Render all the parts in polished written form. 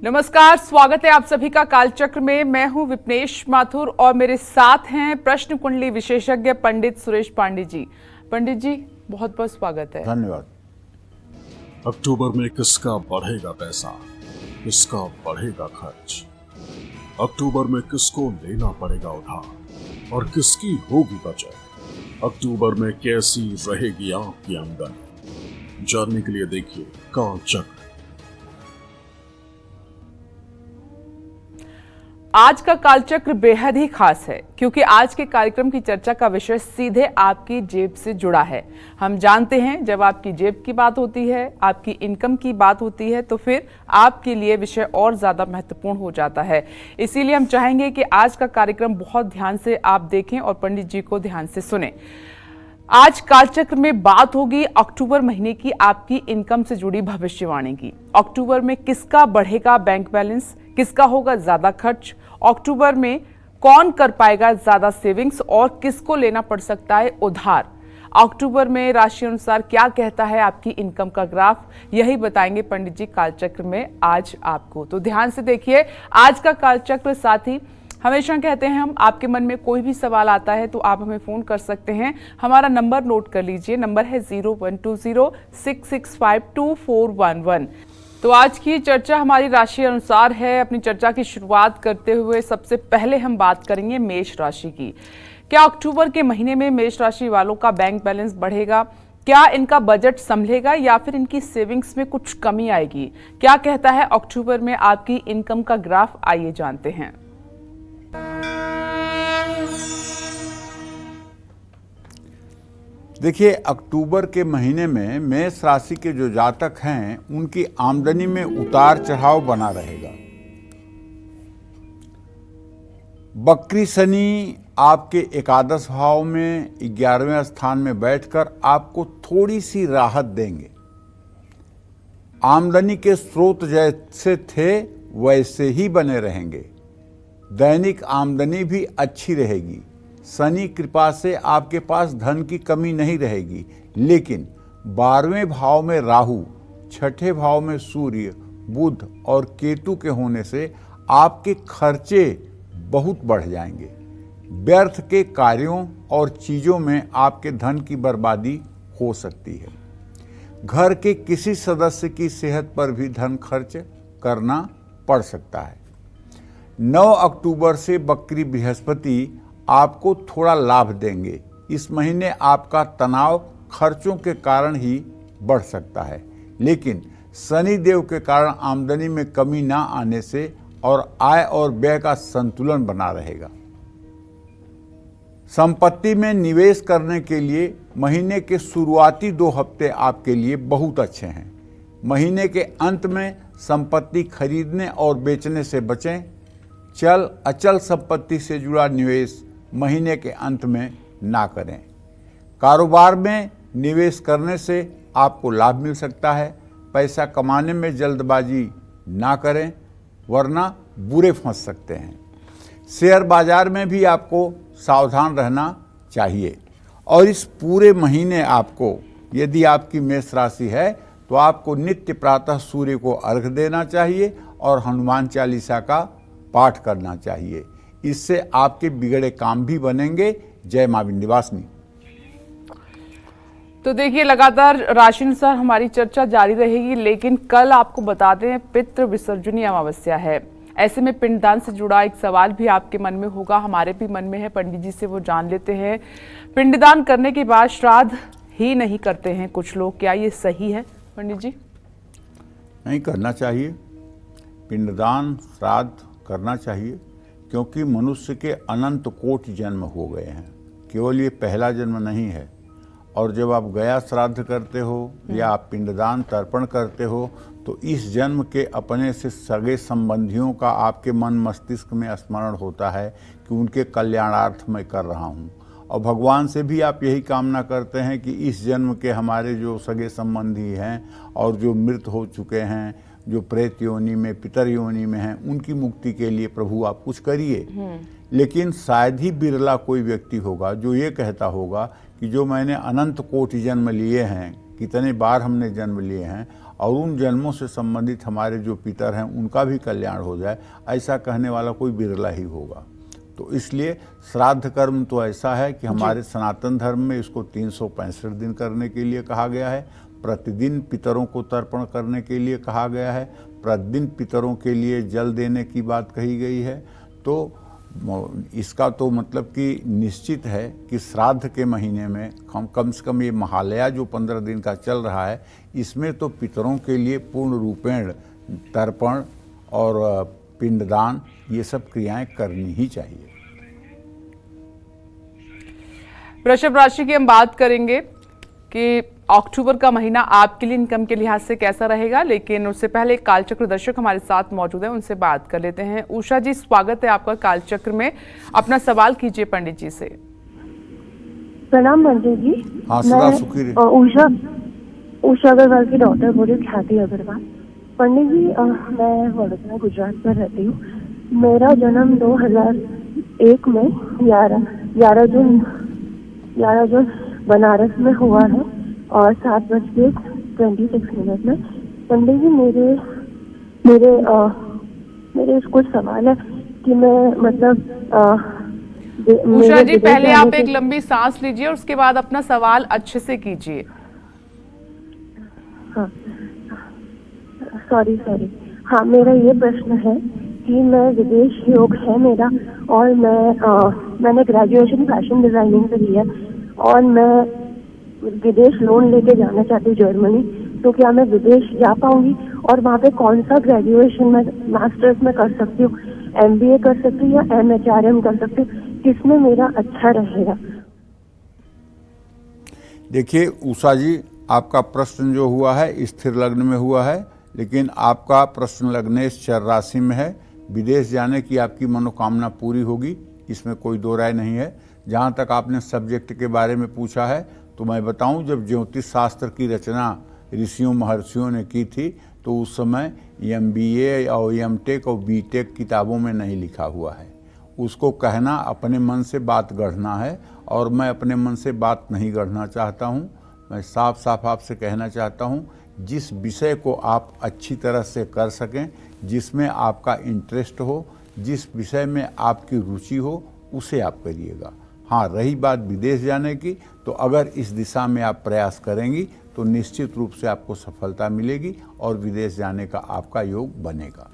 नमस्कार, स्वागत है आप सभी का कालचक्र में। मैं हूं विपनेश माथुर और मेरे साथ हैं प्रश्न कुंडली विशेषज्ञ पंडित सुरेश पांडे जी। पंडित जी, बहुत बहुत स्वागत है। धन्यवाद। अक्टूबर में किसका बढ़ेगा पैसा, किसका बढ़ेगा खर्च? अक्टूबर में किसको लेना पड़ेगा उधार और किसकी होगी बचत? अक्टूबर में कैसी रहेगी आपकी आमदनी? जानने के लिए देखिए कालचक्र। आज का कालचक्र बेहद ही खास है क्योंकि आज के कार्यक्रम की चर्चा का विषय सीधे आपकी जेब से जुड़ा है। हम जानते हैं जब आपकी जेब की बात होती है, आपकी इनकम की बात होती है, तो फिर आपके लिए विषय और ज्यादा महत्वपूर्ण हो जाता है। इसीलिए हम चाहेंगे कि आज का कार्यक्रम बहुत ध्यान से आप देखें और पंडित जी को ध्यान से सुने। आज कालचक्र में बात होगी अक्टूबर महीने की आपकी इनकम से जुड़ी भविष्यवाणी की। अक्टूबर में किसका बढ़ेगा बैंक बैलेंस, किसका होगा ज्यादा खर्च, अक्टूबर में कौन कर पाएगा ज्यादा सेविंग्स और किसको लेना पड़ सकता है उधार, अक्टूबर में राशि अनुसार क्या कहता है आपकी इनकम का ग्राफ, यही बताएंगे पंडित जी कालचक्र में आज आपको। तो ध्यान से देखिए आज का कालचक्र। साथ ही हमेशा कहते हैं हम, आपके मन में कोई भी सवाल आता है तो आप हमें फोन कर सकते हैं। हमारा नंबर नोट कर लीजिए, नंबर है 012066522411। तो आज की चर्चा हमारी राशि अनुसार है। अपनी चर्चा की शुरुआत करते हुए सबसे पहले हम बात करेंगे मेष राशि की। क्या अक्टूबर के महीने में मेष राशि वालों का बैंक बैलेंस बढ़ेगा? क्या इनका बजट संभलेगा या फिर इनकी सेविंग्स में कुछ कमी आएगी? क्या कहता है अक्टूबर में आपकी इनकम का ग्राफ, आइए जानते हैं। देखिए, अक्टूबर के महीने में मेष राशि के जो जातक हैं उनकी आमदनी में उतार चढ़ाव बना रहेगा। बकरी शनि आपके एकादश भाव में 11वें स्थान में बैठकर आपको थोड़ी सी राहत देंगे। आमदनी के स्रोत जैसे थे वैसे ही बने रहेंगे। दैनिक आमदनी भी अच्छी रहेगी। शनि कृपा से आपके पास धन की कमी नहीं रहेगी। लेकिन 12वें भाव में राहु, छठे भाव में सूर्य, बुध और केतु के होने से आपके खर्चे बहुत बढ़ जाएंगे। व्यर्थ के कार्यों और चीज़ों में आपके धन की बर्बादी हो सकती है। घर के किसी सदस्य की सेहत पर भी धन खर्च करना पड़ सकता है। 9 अक्टूबर से वक्री बृहस्पति आपको थोड़ा लाभ देंगे। इस महीने आपका तनाव खर्चों के कारण ही बढ़ सकता है, लेकिन शनि देव के कारण आमदनी में कमी ना आने से और आय और व्यय का संतुलन बना रहेगा। संपत्ति में निवेश करने के लिए महीने के शुरुआती 2 हफ्ते आपके लिए बहुत अच्छे हैं। महीने के अंत में संपत्ति खरीदने और बेचने से बचें। चल अचल संपत्ति से जुड़ा निवेश महीने के अंत में ना करें। कारोबार में निवेश करने से आपको लाभ मिल सकता है। पैसा कमाने में जल्दबाजी ना करें वरना बुरे फंस सकते हैं। शेयर बाजार में भी आपको सावधान रहना चाहिए। और इस पूरे महीने आपको, यदि आपकी मेष राशि है तो आपको नित्य प्रातः सूर्य को अर्घ देना चाहिए और हनुमान चालीसा का पाठ करना चाहिए। इससे आपके बिगड़े काम भी बनेंगे। जय मां विंध्यवासिनी। तो देखिए, लगातार राशि अनुसार हमारी चर्चा जारी रहेगी, लेकिन कल आपको बता दें पितृ विसर्जनी अमावस्या है। ऐसे में पिंडदान से जुड़ा एक सवाल भी आपके मन में होगा, हमारे भी मन में है। पंडित जी से वो जान लेते हैं। पिंडदान करने के बाद श्राद्ध ही नहीं करते हैं कुछ लोग, क्या ये सही है पंडित जी? नहीं करना चाहिए। पिंडदान श्राद्ध करना चाहिए क्योंकि मनुष्य के अनंत कोटि जन्म हो गए हैं, केवल ये पहला जन्म नहीं है। और जब आप गया श्राद्ध करते हो या आप पिंडदान तर्पण करते हो तो इस जन्म के अपने से सगे संबंधियों का आपके मन मस्तिष्क में स्मरण होता है कि उनके कल्याणार्थ मैं कर रहा हूँ। और भगवान से भी आप यही कामना करते हैं कि इस जन्म के हमारे जो सगे संबंधी हैं और जो मृत हो चुके हैं, जो प्रेत योनि में, पितर योनि में हैं, उनकी मुक्ति के लिए प्रभु आप कुछ करिए। लेकिन शायद ही बिरला कोई व्यक्ति होगा जो ये कहता होगा कि जो मैंने अनंत कोटि जन्म लिए हैं, कितने बार हमने जन्म लिए हैं और उन जन्मों से संबंधित हमारे जो पितर हैं उनका भी कल्याण हो जाए, ऐसा कहने वाला कोई बिरला ही होगा। तो इसलिए श्राद्ध कर्म तो ऐसा है कि हमारे सनातन धर्म में इसको 365 दिन करने के लिए कहा गया है। प्रतिदिन पितरों को तर्पण करने के लिए कहा गया है, प्रतिदिन पितरों के लिए जल देने की बात कही गई है। तो इसका तो मतलब कि निश्चित है कि श्राद्ध के महीने में कम से कम ये महालया जो 15 दिन का चल रहा है, इसमें तो पितरों के लिए पूर्ण रूपेण तर्पण और पिंडदान ये सब क्रियाएं करनी ही चाहिए। वृषभ राशि की हम बात करेंगे कि अक्टूबर का महीना आपके लिए इनकम के लिहाज से कैसा रहेगा, लेकिन उससे पहले कालचक्र दर्शक हमारे साथ मौजूद हैं, उनसे बात कर लेते हैं। उषा जी, स्वागत है आपका कालचक्र में। अपना सवाल कीजिए पंडित जी से। प्रणाम पंडित जी। हाँ, सदा सुखी रहे। उषा अग्रवाल की डॉटर बोली ख्याति अग्रवाल। पंडित जी, मैं वडोदरा गुजरात पर रहती हूँ। मेरा जन्म 2001 में 11 जून बनारस में हुआ है और 7:26 में। पंडित जी, मेरे कुछ सवाल है कि मैं मतलब उषा जी, पहले आप एक लंबी सांस लीजिए और उसके बाद अपना सवाल अच्छे से कीजिए। हाँ, सॉरी। हाँ, मेरा ये प्रश्न है कि मैं विदेश योग है मेरा, और मैंने ग्रेजुएशन फैशन डिजाइनिंग से किया और मैं विदेश लोन लेके जाना चाहती हूँ जर्मनी। तो क्या मैं विदेश जा पाऊंगी, और वहाँ पे कौन सा ग्रेजुएशन में मास्टर्स में कर सकती हूँ, MBA कर सकती हूँ या MHRM कर सकती हूँ, किसमें मेरा अच्छा रहेगा? देखिए उषा जी, आपका प्रश्न जो हुआ है स्थिर लग्न में हुआ है, लेकिन आपका प्रश्न लग्नेश चर राशि में है। विदेश जाने की आपकी मनोकामना पूरी होगी, इसमें कोई दो राय नहीं है। जहाँ तक आपने सब्जेक्ट के बारे में पूछा है, तो मैं बताऊं, जब ज्योतिष शास्त्र की रचना ऋषियों महर्षियों ने की थी तो उस समय MBA और MTech और BTech किताबों में नहीं लिखा हुआ है। उसको कहना अपने मन से बात गढ़ना है, और मैं अपने मन से बात नहीं गढ़ना चाहता हूँ। मैं साफ साफ आपसे कहना चाहता हूँ, जिस विषय को आप अच्छी तरह से कर सकें, जिसमें आपका इंटरेस्ट हो, जिस विषय में आपकी रुचि हो, उसे आप करिएगा। हाँ, रही बात विदेश जाने की, तो अगर इस दिशा में आप प्रयास करेंगी तो निश्चित रूप से आपको सफलता मिलेगी और विदेश जाने का आपका योग बनेगा।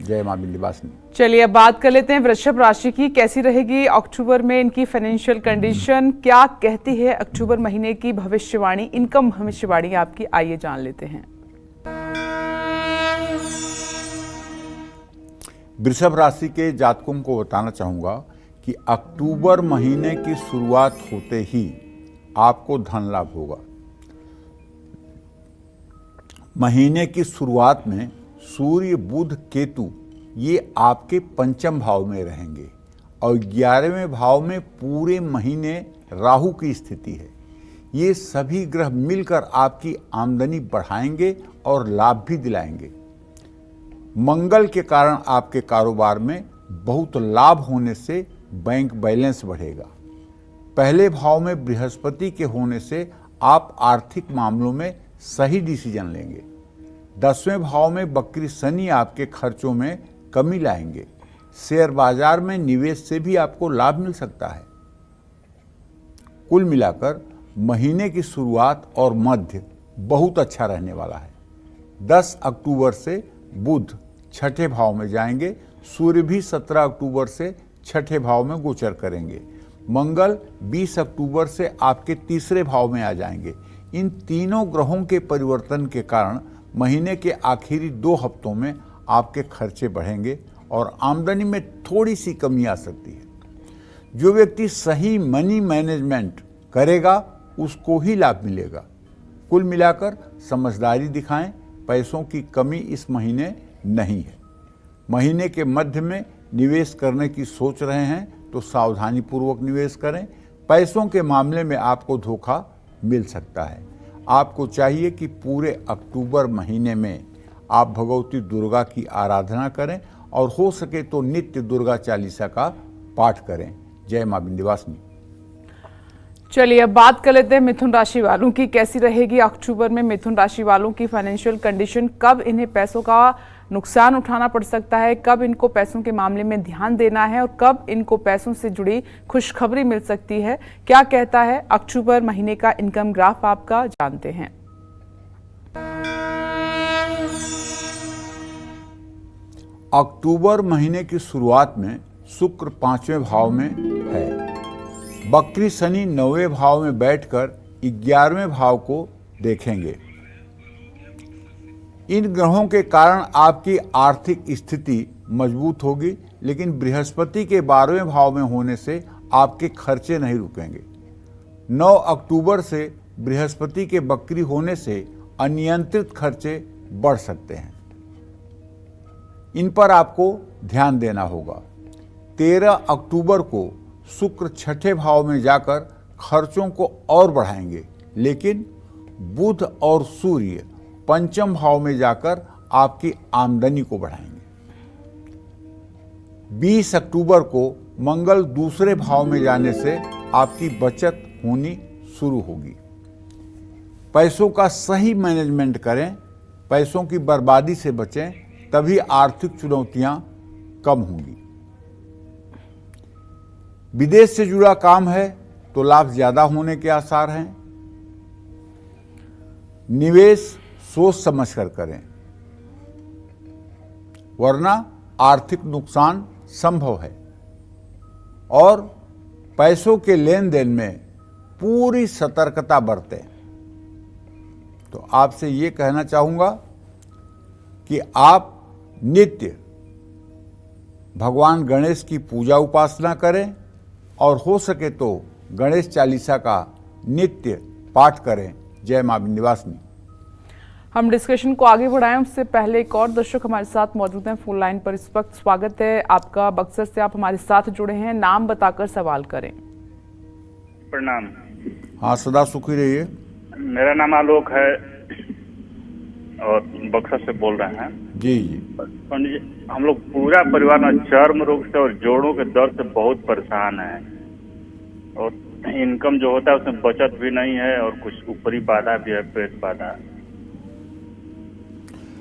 जय मां विंध्यवासिनी। चलिए अब बात कर लेते हैं वृषभ राशि की। कैसी रहेगी अक्टूबर में इनकी फाइनेंशियल कंडीशन, क्या कहती है अक्टूबर महीने की भविष्यवाणी, इनकम भविष्यवाणी आपकी, आइए जान लेते हैं। वृषभ राशि के जातकों को बताना चाहूंगा कि अक्टूबर महीने की शुरुआत होते ही आपको धन लाभ होगा। महीने की शुरुआत में सूर्य, बुध, केतु ये आपके पंचम भाव में रहेंगे और 11वें भाव में पूरे महीने राहु की स्थिति है। ये सभी ग्रह मिलकर आपकी आमदनी बढ़ाएंगे और लाभ भी दिलाएंगे। मंगल के कारण आपके कारोबार में बहुत लाभ होने से बैंक बैलेंस बढ़ेगा। पहले भाव में बृहस्पति के होने से आप आर्थिक मामलों में सही डिसीजन लेंगे। 10वें भाव में वक्री शनि आपके खर्चों में कमी लाएंगे। शेयर बाजार में निवेश से भी आपको लाभ मिल सकता है। कुल मिलाकर महीने की शुरुआत और मध्य बहुत अच्छा रहने वाला है। 10 अक्टूबर से बुध छठे भाव में जाएंगे। सूर्य भी 17 अक्टूबर से छठे भाव में गोचर करेंगे। मंगल 20 अक्टूबर से आपके तीसरे भाव में आ जाएंगे। इन तीनों ग्रहों के परिवर्तन के कारण महीने के आखिरी 2 हफ्तों में आपके खर्चे बढ़ेंगे और आमदनी में थोड़ी सी कमी आ सकती है। जो व्यक्ति सही मनी मैनेजमेंट करेगा उसको ही लाभ मिलेगा। कुल मिलाकर समझदारी दिखाएं, पैसों की कमी इस महीने नहीं है। महीने के मध्य में निवेश करने की सोच रहे हैं तो सावधानी पूर्वक निवेश करें। पैसों के मामले में आपको धोखा मिल सकता है। आपको चाहिए कि पूरे अक्टूबर महीने में आप भगवती दुर्गा की आराधना करें और हो सके तो नित्य दुर्गा चालीसा का पाठ करें। जय मां विंध्यवासिनी। चलिए अब बात कर लेते हैं मिथुन राशि वालों की। कैसी रहेगी अक्टूबर में मिथुन राशि वालों की फाइनेंशियल कंडीशन? कब इन्हें पैसों का नुकसान उठाना पड़ सकता है, कब इनको पैसों के मामले में ध्यान देना है और कब इनको पैसों से जुड़ी खुशखबरी मिल सकती है? क्या कहता है अक्टूबर महीने का इनकम ग्राफ आपका, जानते हैं। अक्टूबर महीने की शुरुआत में शुक्र 5वें भाव में है। बकरी शनि 9वें भाव में बैठकर 11वें भाव को देखेंगे। इन ग्रहों के कारण आपकी आर्थिक स्थिति मजबूत होगी, लेकिन बृहस्पति के 12वें भाव में होने से आपके खर्चे नहीं रुकेंगे। 9 अक्टूबर से बृहस्पति के बकरी होने से अनियंत्रित खर्चे बढ़ सकते हैं, इन पर आपको ध्यान देना होगा। 13 अक्टूबर को शुक्र 6ठे भाव में जाकर खर्चों को और बढ़ाएंगे, लेकिन बुध और सूर्य 5म भाव में जाकर आपकी आमदनी को बढ़ाएंगे। 20 अक्टूबर को मंगल दूसरे भाव में जाने से आपकी बचत होनी शुरू होगी। पैसों का सही मैनेजमेंट करें, पैसों की बर्बादी से बचें, तभी आर्थिक चुनौतियां कम होंगी। विदेश से जुड़ा काम है तो लाभ ज्यादा होने के आसार हैं। निवेश सोच समझकर करें, वरना आर्थिक नुकसान संभव है। और पैसों के लेन देन में पूरी सतर्कता बरतें। तो आपसे ये कहना चाहूंगा कि आप नित्य भगवान गणेश की पूजा उपासना करें और हो सके तो गणेश चालीसा का नित्य पाठ करें। जय मां विंध्यवासिनी। हम डिस्कशन को आगे बढ़ाएं उससे पहले एक और दर्शक हमारे साथ मौजूद हैं फोन लाइन पर। इस वक्त स्वागत है आपका, बक्सर से आप हमारे साथ जुड़े हैं, नाम बताकर सवाल करें। प्रणाम। हाँ, सदा सुखी रहिए। मेरा नाम आलोक है और बक्सर से बोल रहे हैं। जी जी। पंडित जी, हम लोग पूरा परिवार में चर्म रोग से और जोड़ों के दर्द से बहुत परेशान है और इनकम जो होता है उसमें बचत भी नहीं है और कुछ ऊपरी बाधा भी है, पेट बाधा।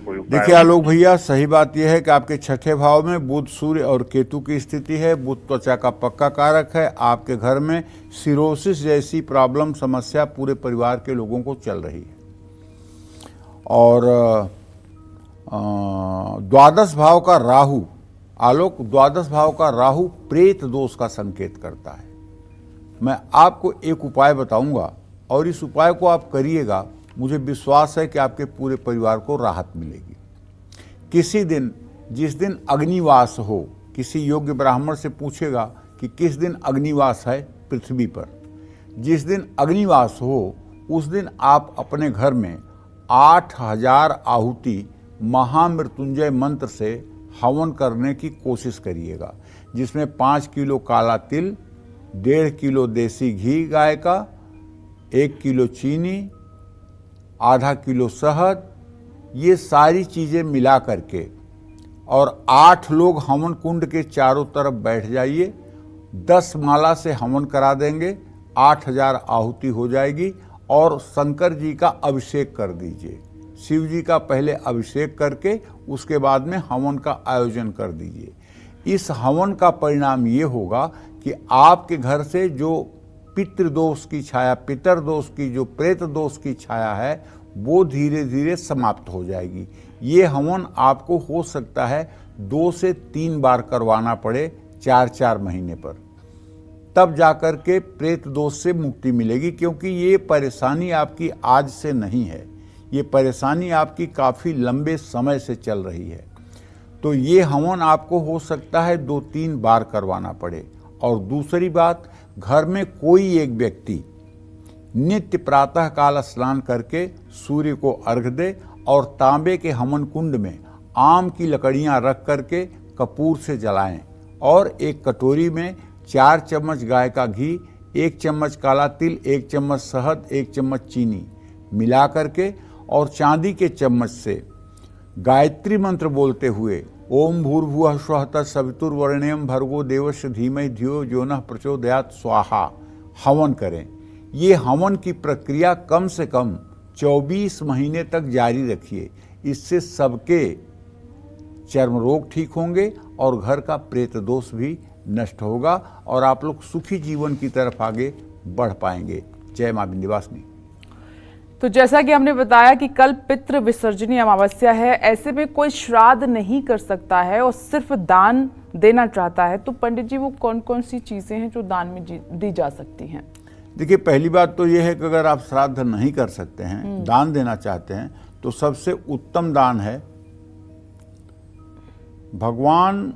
देखिए आलोक भैया, सही बात यह है कि आपके 6ठे भाव में बुध, सूर्य और केतु की स्थिति है। बुध त्वचा का पक्का कारक है। आपके घर में सिरोसिस जैसी प्रॉब्लम, समस्या पूरे परिवार के लोगों को चल रही है। और द्वादश भाव का राहु, आलोक, द्वादश भाव का राहु प्रेत दोष का संकेत करता है। मैं आपको एक उपाय बताऊंगा और इस उपाय को आप करिएगा, मुझे विश्वास है कि आपके पूरे परिवार को राहत मिलेगी। किसी दिन, जिस दिन अग्निवास हो, किसी योग्य ब्राह्मण से पूछेगा कि किस दिन अग्निवास है पृथ्वी पर। जिस दिन अग्निवास हो उस दिन आप अपने घर में 8000 आहुति महामृत्युंजय मंत्र से हवन करने की कोशिश करिएगा, जिसमें 5 किलो काला तिल, 1.5 किलो देसी घी गाय का, 1 किलो चीनी, आधा किलो शहद, ये सारी चीज़ें मिला करके और 8 लोग हवन कुंड के चारों तरफ बैठ जाइए। 10 माला से हवन करा देंगे, 8000 आहुति हो जाएगी। और शंकर जी का अभिषेक कर दीजिए। शिव जी का पहले अभिषेक करके उसके बाद में हवन का आयोजन कर दीजिए। इस हवन का परिणाम ये होगा कि आपके घर से जो पितृदोष की छाया, पितर दोष की, जो प्रेत दोष की छाया है, वो धीरे धीरे समाप्त हो जाएगी। ये हवन आपको हो सकता है 2 से 3 बार करवाना पड़े 4-4 महीने पर, तब जाकर के प्रेत दोष से मुक्ति मिलेगी। क्योंकि ये परेशानी आपकी आज से नहीं है, ये परेशानी आपकी काफ़ी लंबे समय से चल रही है। तो ये हवन आपको हो सकता है 2-3 बार करवाना पड़े। और दूसरी बात, घर में कोई एक व्यक्ति नित्य प्रातः काल स्नान करके सूर्य को अर्घ्य दे और तांबे के हवन कुंड में आम की लकड़ियां रख करके कपूर से जलाएं और एक कटोरी में 4 चम्मच गाय का घी, 1 चम्मच काला तिल, 1 चम्मच शहद, 1 चम्मच चीनी मिला करके और चांदी के चम्मच से गायत्री मंत्र बोलते हुए ओम भूर्भुवः स्वः तत्सवितुर्वरेण्यं भर्गो देवस्य धीमहि धियो यो नः प्रचोदयात् स्वाहा हवन करें। ये हवन की प्रक्रिया कम से कम 24 महीने तक जारी रखिए। इससे सबके चर्म रोग ठीक होंगे और घर का प्रेत दोष भी नष्ट होगा और आप लोग सुखी जीवन की तरफ आगे बढ़ पाएंगे। जय मां विंध्यवासिनी। तो जैसा कि हमने बताया कि कल पितृ विसर्जनी अमावस्या है, ऐसे में कोई श्राद्ध नहीं कर सकता है और सिर्फ दान देना चाहता है, तो पंडित जी वो कौन कौन सी चीजें हैं जो दान में दी जा सकती हैं? देखिए, पहली बात तो यह है कि अगर आप श्राद्ध नहीं कर सकते हैं, दान देना चाहते हैं, तो सबसे उत्तम दान है, भगवान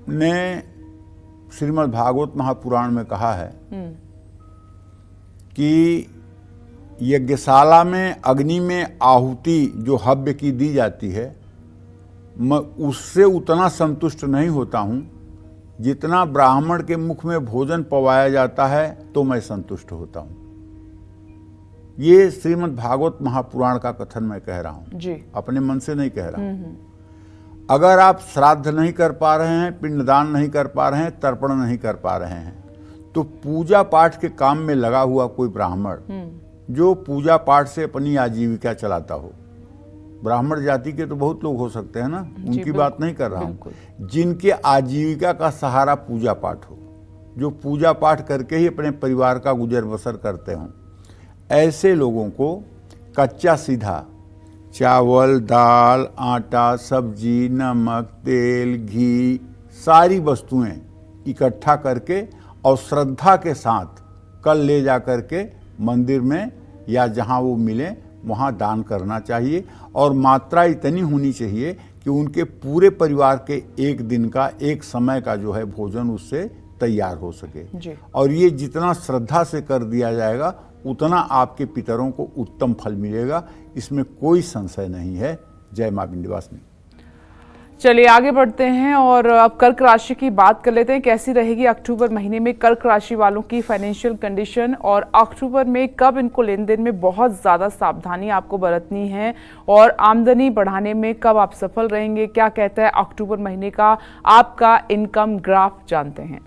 ने श्रीमद् भागवत महापुराण में कहा है कि यज्ञशाला में अग्नि में आहुति जो हव्य की दी जाती है, मैं उससे उतना संतुष्ट नहीं होता हूं जितना ब्राह्मण के मुख में भोजन पवाया जाता है तो मैं संतुष्ट होता हूं। ये श्रीमद् भागवत महापुराण का कथन मैं कह रहा हूं जी, अपने मन से नहीं कह रहा हूं। अगर आप श्राद्ध नहीं कर पा रहे हैं, पिंडदान नहीं कर पा रहे हैं, तर्पण नहीं कर पा रहे हैं, तो पूजा पाठ के काम में लगा हुआ कोई ब्राह्मण जो पूजा पाठ से अपनी आजीविका चलाता हो, ब्राह्मण जाति के तो बहुत लोग हो सकते हैं ना, उनकी बात नहीं कर रहा हूं, जिनके आजीविका का सहारा पूजा पाठ हो, जो पूजा पाठ करके ही अपने परिवार का गुजर बसर करते हों, ऐसे लोगों को कच्चा सीधा चावल, दाल, आटा, सब्जी, नमक, तेल, घी, सारी वस्तुएं इकट्ठा करके और श्रद्धा के साथ कल ले जा करके मंदिर में या जहां वो मिले वहां दान करना चाहिए। और मात्रा इतनी होनी चाहिए कि उनके पूरे परिवार के एक दिन का, एक समय का जो है भोजन उससे तैयार हो सके जी। और ये जितना श्रद्धा से कर दिया जाएगा उतना आपके पितरों को उत्तम फल मिलेगा, इसमें कोई संशय नहीं है। जय मां विंध्यवासिनी। चलिए आगे बढ़ते हैं और अब कर्क राशि की बात कर लेते हैं। कैसी रहेगी अक्टूबर महीने में कर्क राशि वालों की फाइनेंशियल कंडीशन, और अक्टूबर में कब इनको लेन देन में बहुत ज़्यादा सावधानी आपको बरतनी है, और आमदनी बढ़ाने में कब आप सफल रहेंगे, क्या कहता है अक्टूबर महीने का आपका इनकम ग्राफ, जानते हैं।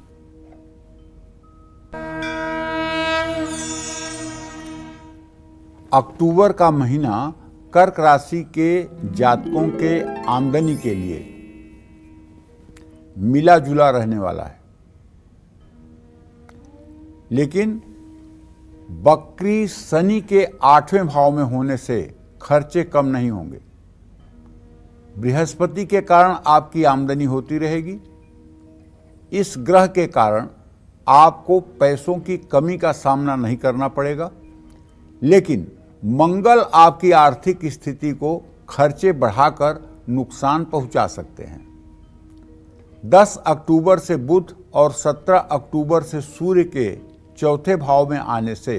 अक्टूबर का महीना कर्क राशि के जातकों के आमदनी के लिए मिला जुला रहने वाला है, लेकिन बकरी शनि के 8वें भाव में होने से खर्चे कम नहीं होंगे। बृहस्पति के कारण आपकी आमदनी होती रहेगी। इस ग्रह के कारण आपको पैसों की कमी का सामना नहीं करना पड़ेगा, लेकिन मंगल आपकी आर्थिक स्थिति को खर्चे बढ़ाकर नुकसान पहुंचा सकते हैं। 10 अक्टूबर से बुध और 17 अक्टूबर से सूर्य के चौथे भाव में आने से,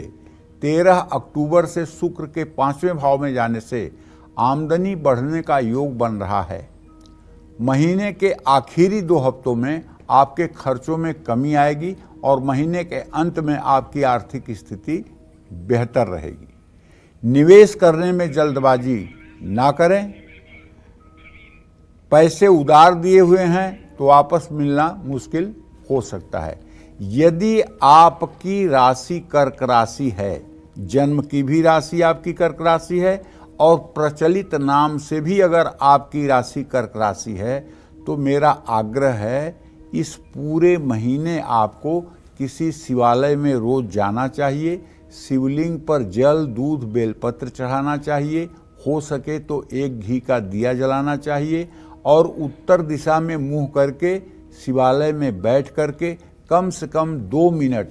13 अक्टूबर से शुक्र के 5वें भाव में जाने से आमदनी बढ़ने का योग बन रहा है। महीने के आखिरी 2 हफ्तों में आपके खर्चों में कमी आएगी और महीने के अंत में आपकी आर्थिक स्थिति बेहतर रहेगी। निवेश करने में जल्दबाजी ना करें। पैसे उधार दिए हुए हैं तो वापस मिलना मुश्किल हो सकता है। यदि आपकी राशि कर्क राशि है, जन्म की भी राशि आपकी कर्क राशि है और प्रचलित नाम से भी अगर आपकी राशि कर्क राशि है, तो मेरा आग्रह है इस पूरे महीने आपको किसी शिवालय में रोज जाना चाहिए, शिवलिंग पर जल, दूध, बेलपत्र चढ़ाना चाहिए, हो सके तो एक घी का दिया जलाना चाहिए और उत्तर दिशा में मुंह करके शिवालय में बैठ करके कम से कम 2 मिनट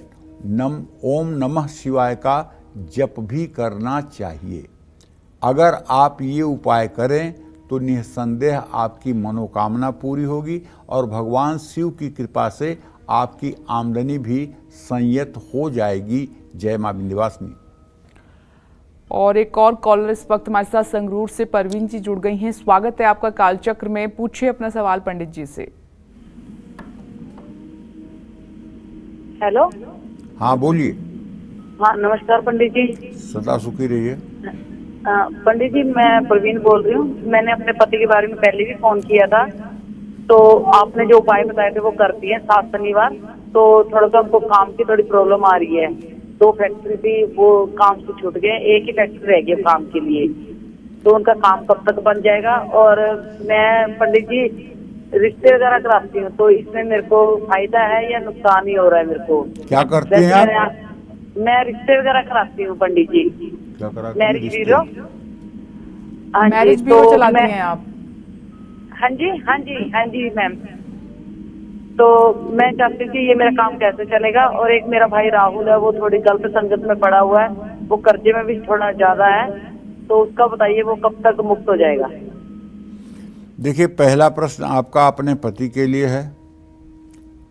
ओम नमः शिवाय का जप भी करना चाहिए। अगर आप ये उपाय करें तो निस्संदेह आपकी मनोकामना पूरी होगी और भगवान शिव की कृपा से आपकी आमदनी भी संयत हो जाएगी। जय मां विंध्यवासिनी। और एक और कॉलर इस वक्त हमारे साथ संगरूर से परवीन जी जुड़ गई हैं। स्वागत है आपका कालचक्र में, पूछिए अपना सवाल पंडित जी से। हेलो। हाँ बोलिए। हाँ नमस्कार पंडित जी। सदा सुखी रहिए। पंडित जी मैं परवीन बोल रही हूँ। मैंने अपने पति के बारे में पहले भी फोन किया था, तो आपने जो उपाय बताए थे वो कर दिए 7 शनिवार। तो थोड़ा सा उनको काम की थोड़ी प्रॉब्लम आ रही है। 2 फैक्ट्री भी वो काम से छूट गए, एक ही फैक्ट्री रह गई काम के लिए। तो उनका काम कब तक बन जाएगा? और मैं पंडित जी रिश्ते वगैरह कराती हूँ, तो इसमें मेरे को फायदा है या नुकसान ही हो रहा है मेरे को? क्या करते हैं आप? मैं रिश्ते वगैरह कराती हूँ पंडित जी, क्या कराते हैं? मैरिज रिश्ते? ब्यूरो। हाँ जी, मैरिज ब्यूरो तो चलाती मैं- हैं आप? हाँ जी, हाँ जी, हाँ जी मैम। तो मैं चाहती थी ये मेरा काम कैसे चलेगा। और एक मेरा भाई राहुल है, वो थोड़ी गलत संगत में पड़ा हुआ है, वो कर्जे में भी थोड़ा ज्यादा है, तो उसका बताइए वो कब तक मुक्त हो जाएगा? देखिए, पहला प्रश्न आपका अपने पति के लिए है।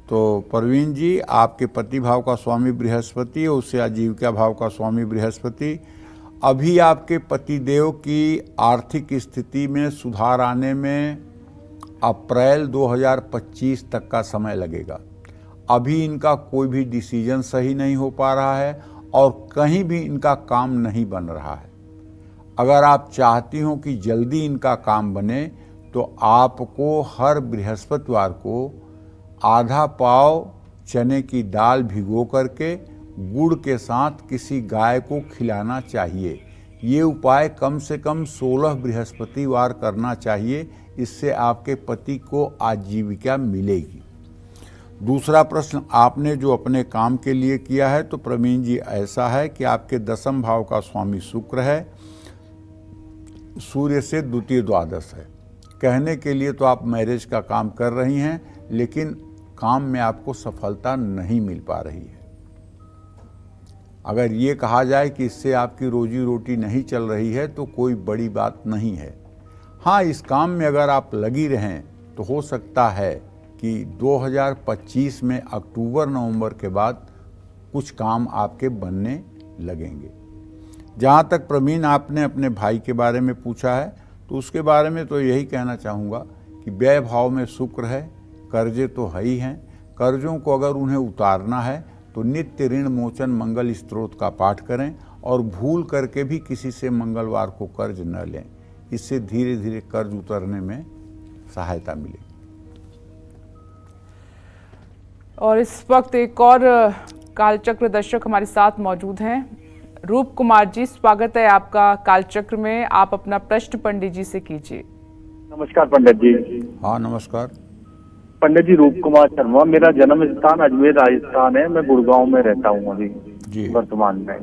तो प्रवीण जी, आपके पति भाव का स्वामी बृहस्पति है, उससे आजीविका भाव का स्वामी बृहस्पति। अभी आपके पतिदेव की आर्थिक स्थिति में सुधार आने में अप्रैल 2025 तक का समय लगेगा। अभी इनका कोई भी डिसीजन सही नहीं हो पा रहा है और कहीं भी इनका काम नहीं बन रहा है। अगर आप चाहती हो कि जल्दी इनका काम बने तो आपको हर बृहस्पतिवार को आधा पाव चने की दाल भिगो करके गुड़ के साथ किसी गाय को खिलाना चाहिए। ये उपाय कम से कम 16 बृहस्पतिवार करना चाहिए, इससे आपके पति को आजीविका मिलेगी। दूसरा प्रश्न आपने जो अपने काम के लिए किया है, तो प्रवीण जी ऐसा है कि आपके 10वें भाव का स्वामी शुक्र है, सूर्य से द्वितीय द्वादश है। कहने के लिए तो आप मैरिज का काम कर रही हैं, लेकिन काम में आपको सफलता नहीं मिल पा रही है। अगर ये कहा जाए कि इससे आपकी रोजी रोटी नहीं चल रही है तो कोई बड़ी बात नहीं है। हाँ, इस काम में अगर आप लगी रहें तो हो सकता है कि 2025 में अक्टूबर नवंबर के बाद कुछ काम आपके बनने लगेंगे। जहाँ तक प्रवीण आपने अपने भाई के बारे में पूछा है, तो उसके बारे में तो यही कहना चाहूँगा कि व्यय भाव में शुक्र है, कर्जे तो है ही हैं। कर्जों को अगर उन्हें उतारना है तो नित्य ऋण मोचन मंगल स्तोत्र का पाठ करें और भूल करके भी किसी से मंगलवार को कर्ज न लें। इससे धीरे धीरे कर्ज उतरने में सहायता मिलेगी। और इस वक्त एक और कालचक्र दर्शक हमारे साथ मौजूद हैं। रूप कुमार जी, स्वागत है आपका कालचक्र में। आप अपना प्रश्न पंडित जी से कीजिए। नमस्कार पंडित जी। हाँ, नमस्कार। पंडित जी, रूप कुमार शर्मा, मेरा जन्म स्थान अजमेर राजस्थान है। मैं गुड़गांव में रहता हूँ अभी जी। वर्तमान में।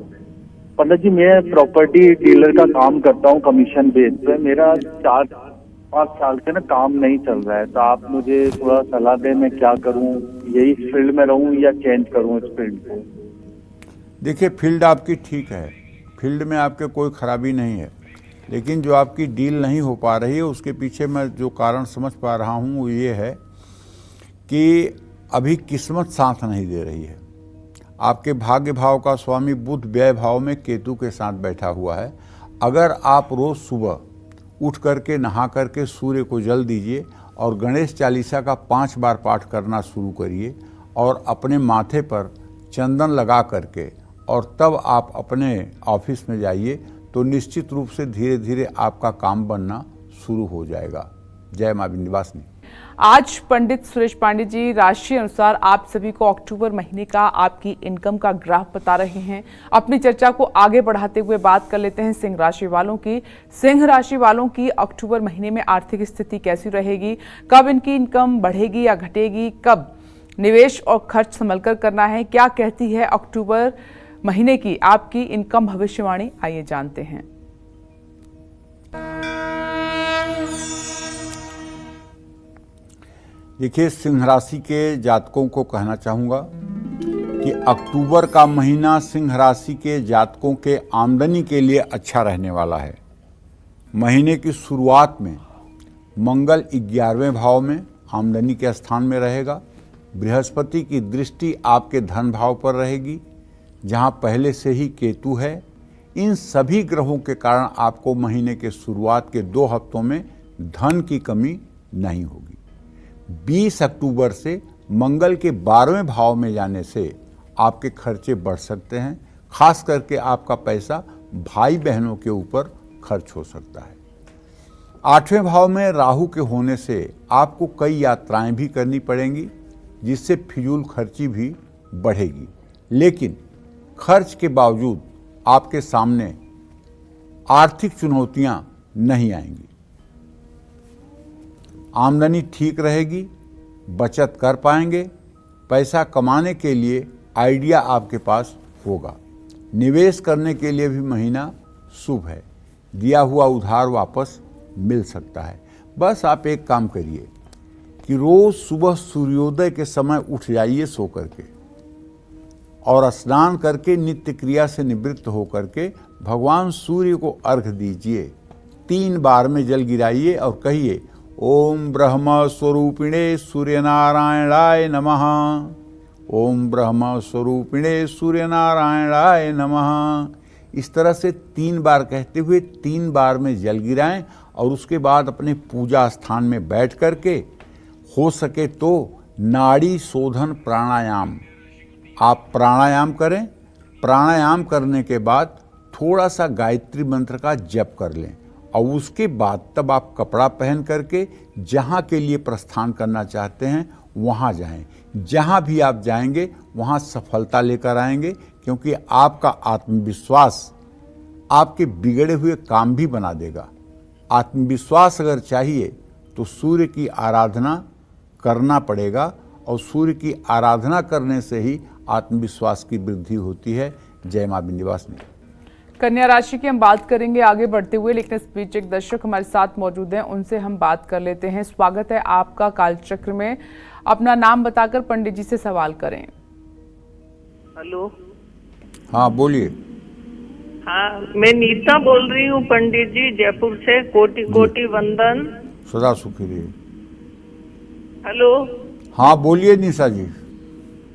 पंडित जी, मैं प्रॉपर्टी डीलर का काम करता हूँ कमीशन बेस पे। मेरा 4-5 साल से ना काम नहीं चल रहा है, तो आप मुझे थोड़ा सलाह दें मैं क्या करूँ? यही फील्ड में रहूँ या चेंज करूँ इस फील्ड को? देखिए, फील्ड आपकी ठीक है, फील्ड में आपके कोई खराबी नहीं है, लेकिन जो आपकी डील नहीं हो पा रही है उसके पीछे मैं जो कारण समझ पा रहा हूँ वो ये है कि अभी किस्मत साथ नहीं दे रही है। आपके भाग्य भाव का स्वामी बुध व्यय भाव में केतु के साथ बैठा हुआ है। अगर आप रोज़ सुबह उठ करके नहा करके सूर्य को जल दीजिए और गणेश चालीसा का 5 बार पाठ करना शुरू करिए और अपने माथे पर चंदन लगा करके और तब आप अपने ऑफिस में जाइए, तो निश्चित रूप से धीरे धीरे आपका काम बनना शुरू हो जाएगा। जय मां विंध्यवासिनी। आज पंडित सुरेश पांडे जी राशि अनुसार आप सभी को अक्टूबर महीने का आपकी इनकम का ग्राफ बता रहे हैं। अपनी चर्चा को आगे बढ़ाते हुए बात कर लेते हैं सिंह राशि वालों की। सिंह राशि वालों की अक्टूबर महीने में आर्थिक स्थिति कैसी रहेगी? कब इनकी इनकम बढ़ेगी या घटेगी? कब निवेश और खर्च संभलकर करना है? क्या कहती है अक्टूबर महीने की आपकी इनकम भविष्यवाणी? आइए जानते हैं। देखिए, सिंह राशि के जातकों को कहना चाहूँगा कि अक्टूबर का महीना सिंह राशि के जातकों के आमदनी के लिए अच्छा रहने वाला है। महीने की शुरुआत में मंगल 11वें भाव में आमदनी के स्थान में रहेगा। बृहस्पति की दृष्टि आपके धन भाव पर रहेगी, जहाँ पहले से ही केतु है। इन सभी ग्रहों के कारण आपको महीने के शुरुआत के 2 हफ्तों में धन की कमी नहीं होगी। 20 अक्टूबर से मंगल के 12वें भाव में जाने से आपके खर्चे बढ़ सकते हैं। खास करके आपका पैसा भाई बहनों के ऊपर खर्च हो सकता है। 8वें भाव में राहु के होने से आपको कई यात्राएं भी करनी पड़ेंगी। जिससे फिजूल खर्ची भी बढ़ेगी। लेकिन खर्च के बावजूद आपके सामने आर्थिक चुनौतियां नहीं आएंगी। आमदनी ठीक रहेगी, बचत कर पाएंगे, पैसा कमाने के लिए आइडिया आपके पास होगा। निवेश करने के लिए भी महीना शुभ है। दिया हुआ उधार वापस मिल सकता है। बस आप एक काम करिए कि रोज सुबह सूर्योदय के समय उठ जाइए सो करके, और स्नान करके नित्य क्रिया से निवृत्त होकर के भगवान सूर्य को अर्घ दीजिए। 3 बार में जल गिराइए और कहिए, ओम ब्रह्म स्वरूपिणे सूर्यनारायणाय नमः। ओम ब्रह्म स्वरूपिणे सूर्यनारायणाय नमः। इस तरह से 3 बार कहते हुए 3 बार में जल गिराएं और उसके बाद अपने पूजा स्थान में बैठ करके हो सके तो नाड़ी शोधन प्राणायाम आप प्राणायाम करें। प्राणायाम करने के बाद थोड़ा सा गायत्री मंत्र का जप कर लें और उसके बाद तब आप कपड़ा पहन करके जहाँ के लिए प्रस्थान करना चाहते हैं वहाँ जाएं। जहाँ भी आप जाएंगे वहाँ सफलता लेकर आएंगे, क्योंकि आपका आत्मविश्वास आपके बिगड़े हुए काम भी बना देगा। आत्मविश्वास अगर चाहिए तो सूर्य की आराधना करना पड़ेगा, और सूर्य की आराधना करने से ही आत्मविश्वास की वृद्धि होती है। जय मां विंध्यवासिनी। कन्या राशि की हम बात करेंगे आगे बढ़ते हुए, लेकिन इस बीच एक दर्शक हमारे साथ मौजूद हैं, उनसे हम बात कर लेते हैं। स्वागत है आपका कालचक्र में। अपना नाम बताकर पंडित जी से सवाल करें। हेलो। हाँ बोलिए। हाँ, मैं नीता बोल रही हूँ पंडित जी, जयपुर से। कोटि कोटि वंदन। सदा सुखी रहिए। हेलो। हाँ बोलिए निशा जी।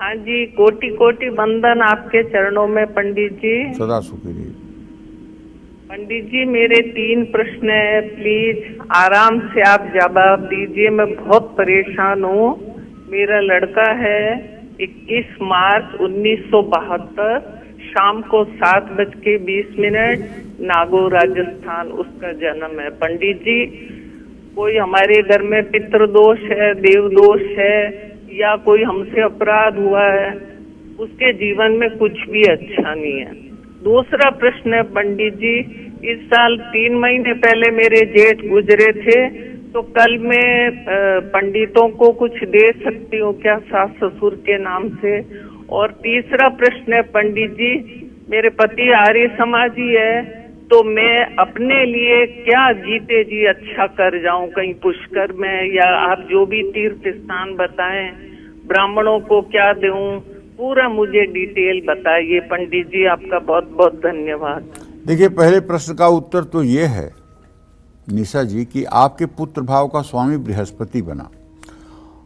हाँ जी, कोटि कोटि वंदन आपके चरणों में पंडित जी। सदा सुखी रहिए। पंडित जी, मेरे 3 प्रश्न है, प्लीज आराम से आप जवाब दीजिए। मैं बहुत परेशान हूँ। मेरा लड़का है 21 मार्च 1972 शाम को 7:20 नागौर राजस्थान उसका जन्म है। पंडित जी, कोई हमारे घर में पितृदोष है, देवदोष है, या कोई हमसे अपराध हुआ है, उसके जीवन में कुछ भी अच्छा नहीं है। दूसरा प्रश्न है पंडित जी, इस साल 3 महीने पहले मेरे जेठ गुजरे थे, तो कल मैं पंडितों को कुछ दे सकती हूँ क्या सास ससुर के नाम से? और तीसरा प्रश्न है पंडित जी, मेरे पति आर्य समाजी है, तो मैं अपने लिए क्या जीते जी अच्छा कर जाऊं, कहीं पुष्कर में, या आप जो भी तीर्थ स्थान बताएं, ब्राह्मणों को क्या दूं, पूरा मुझे डिटेल बताइए पंडित जी। आपका बहुत बहुत धन्यवाद। देखिए, पहले प्रश्न का उत्तर तो ये है निशा जी कि आपके पुत्र भाव का स्वामी बृहस्पति बना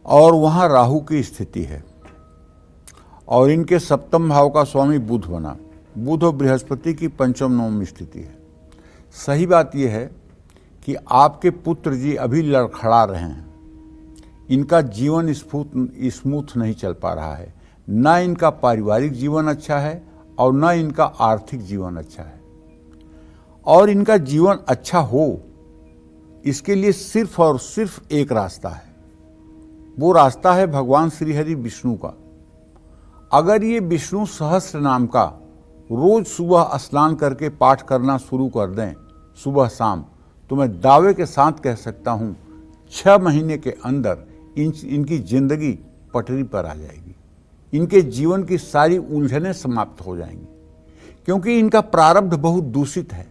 और वहाँ राहु की स्थिति है, और इनके 7म भाव का स्वामी बुध बना। बुध और बृहस्पति की 5म 9वीं स्थिति है। सही बात यह है कि आपके पुत्र जी अभी लड़खड़ा रहे हैं। इनका जीवन स्मूथ नहीं चल पा रहा है। न इनका पारिवारिक जीवन अच्छा है और न इनका आर्थिक जीवन अच्छा है। और इनका जीवन अच्छा हो, इसके लिए सिर्फ और सिर्फ एक रास्ता है। वो रास्ता है भगवान श्री हरि विष्णु का। अगर ये विष्णु सहस्त्र नाम का रोज सुबह स्नान करके पाठ करना शुरू कर दें सुबह शाम, तो मैं दावे के साथ कह सकता हूँ 6 महीने के अंदर इनकी जिंदगी पटरी पर आ जाएगी। इनके जीवन की सारी उलझनें समाप्त हो जाएंगी, क्योंकि इनका प्रारब्ध बहुत दूषित है।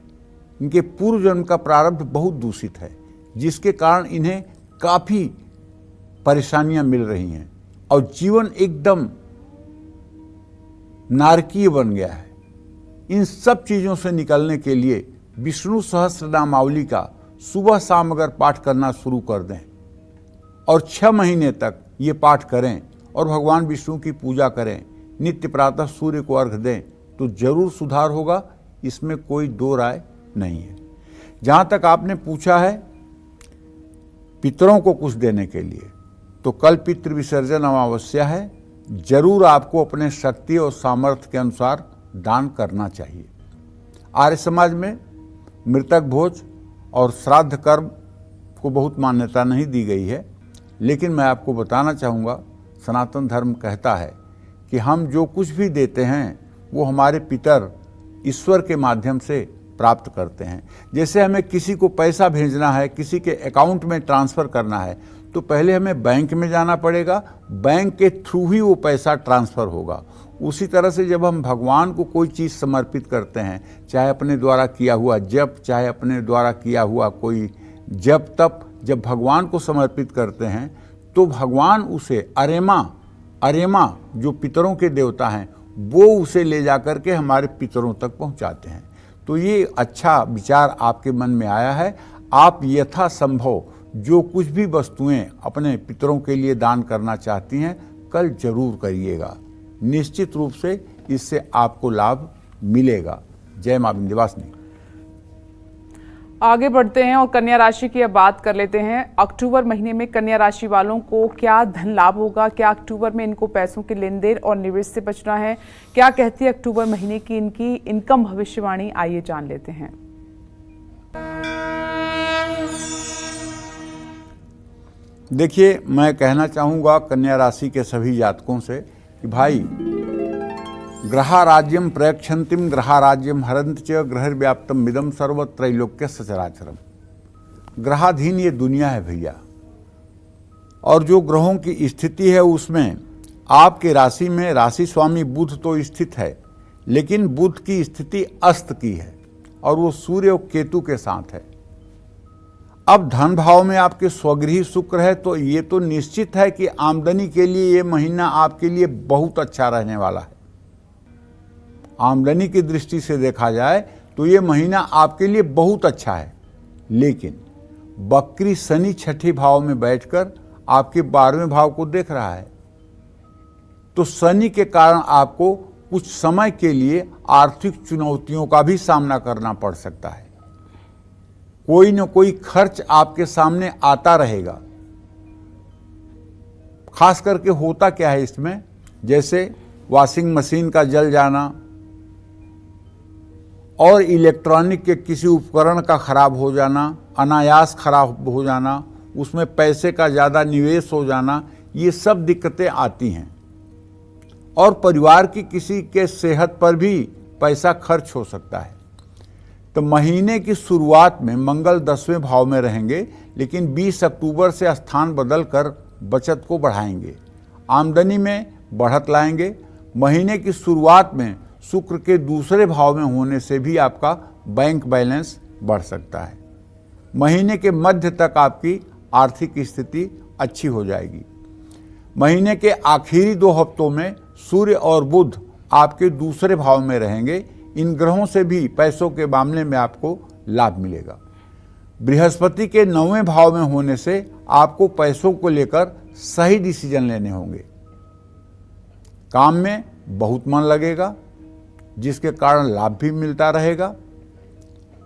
इनके पूर्व जन्म का प्रारब्ध बहुत दूषित है, जिसके कारण इन्हें काफ़ी परेशानियां मिल रही हैं और जीवन एकदम नारकीय बन गया है। इन सब चीज़ों से निकलने के लिए विष्णु सहस्त्र नामावली का सुबह शाम अगर पाठ करना शुरू कर दें और 6 महीने तक ये पाठ करें और भगवान विष्णु की पूजा करें, नित्य प्रातः सूर्य को अर्घ दें, तो जरूर सुधार होगा। इसमें कोई 2 राय नहीं है। जहाँ तक आपने पूछा है पितरों को कुछ देने के लिए, तो कल पितृ विसर्जन अमावस्या है। जरूर आपको अपने शक्ति और सामर्थ्य के अनुसार दान करना चाहिए। आर्य समाज में मृतक भोज और श्राद्ध कर्म को बहुत मान्यता नहीं दी गई है, लेकिन मैं आपको बताना चाहूँगा सनातन धर्म कहता है कि हम जो कुछ भी देते हैं वो हमारे पितर ईश्वर के माध्यम से प्राप्त करते हैं। जैसे हमें किसी को पैसा भेजना है, किसी के अकाउंट में ट्रांसफ़र करना है, तो पहले हमें बैंक में जाना पड़ेगा, बैंक के थ्रू ही वो पैसा ट्रांसफ़र होगा। उसी तरह से जब हम भगवान को कोई चीज़ समर्पित करते हैं, चाहे अपने द्वारा किया हुआ जप, चाहे अपने द्वारा किया हुआ कोई जप तप, जब भगवान को समर्पित करते हैं तो भगवान उसे अरेमा जो पितरों के देवता हैं वो उसे ले जा कर के हमारे पितरों तक पहुंचाते हैं। तो ये अच्छा विचार आपके मन में आया है। आप यथासंभव जो कुछ भी वस्तुएं अपने पितरों के लिए दान करना चाहती हैं कल जरूर करिएगा, निश्चित रूप से इससे आपको लाभ मिलेगा। जय मां विंध्यवासिनी। आगे बढ़ते हैं और कन्या राशि की अब बात कर लेते हैं। अक्टूबर महीने में कन्या राशि वालों को क्या धन लाभ होगा? क्या अक्टूबर में इनको पैसों के लेन देन और निवेश से बचना है? क्या कहती है अक्टूबर महीने की इनकी इनकम भविष्यवाणी? आइए जान लेते हैं। देखिए, मैं कहना चाहूँगा कन्या राशि के सभी जातकों से कि भाई, ग्रहाराज्यम प्रयक्षंतिम ग्रहाराज्यम हरंत च ग्रहव्याप्तम मिदम सर्वत्रैलोक्य सचराचरम। ग्रहाधीन ये दुनिया है भैया, और जो ग्रहों की स्थिति है उसमें आपके राशि में राशि स्वामी बुध तो स्थित है, लेकिन बुध की स्थिति अस्त की है और वो सूर्य और केतु के साथ है। अब धन भाव में आपके स्वगृही शुक्र है, तो ये तो निश्चित है कि आमदनी के लिए ये महीना आपके लिए बहुत अच्छा रहने वाला है। आमदनी की दृष्टि से देखा जाए तो ये महीना आपके लिए बहुत अच्छा है, लेकिन वक्री शनि छठे भाव में बैठकर आपके 12वें भाव को देख रहा है, तो शनि के कारण आपको कुछ समय के लिए आर्थिक चुनौतियों का भी सामना करना पड़ सकता है। कोई न कोई खर्च आपके सामने आता रहेगा। खास करके होता क्या है इसमें, जैसे वॉशिंग मशीन का जल जाना और इलेक्ट्रॉनिक के किसी उपकरण का खराब हो जाना, अनायास खराब हो जाना, उसमें पैसे का ज़्यादा निवेश हो जाना, ये सब दिक्कतें आती हैं। और परिवार की किसी के सेहत पर भी पैसा खर्च हो सकता है। तो महीने की शुरुआत में मंगल 10वें भाव में रहेंगे, लेकिन 20 अक्टूबर से स्थान बदल कर बचत को बढ़ाएंगे, आमदनी में बढ़त लाएंगे। महीने की शुरुआत में शुक्र के दूसरे भाव में होने से भी आपका बैंक बैलेंस बढ़ सकता है। महीने के मध्य तक आपकी आर्थिक स्थिति अच्छी हो जाएगी। महीने के आखिरी 2 हफ्तों में सूर्य और बुध आपके दूसरे भाव में रहेंगे। इन ग्रहों से भी पैसों के मामले में आपको लाभ मिलेगा। बृहस्पति के 9वें भाव में होने से आपको पैसों को लेकर सही डिसीजन लेने होंगे। काम में बहुत मन लगेगा, जिसके कारण लाभ भी मिलता रहेगा।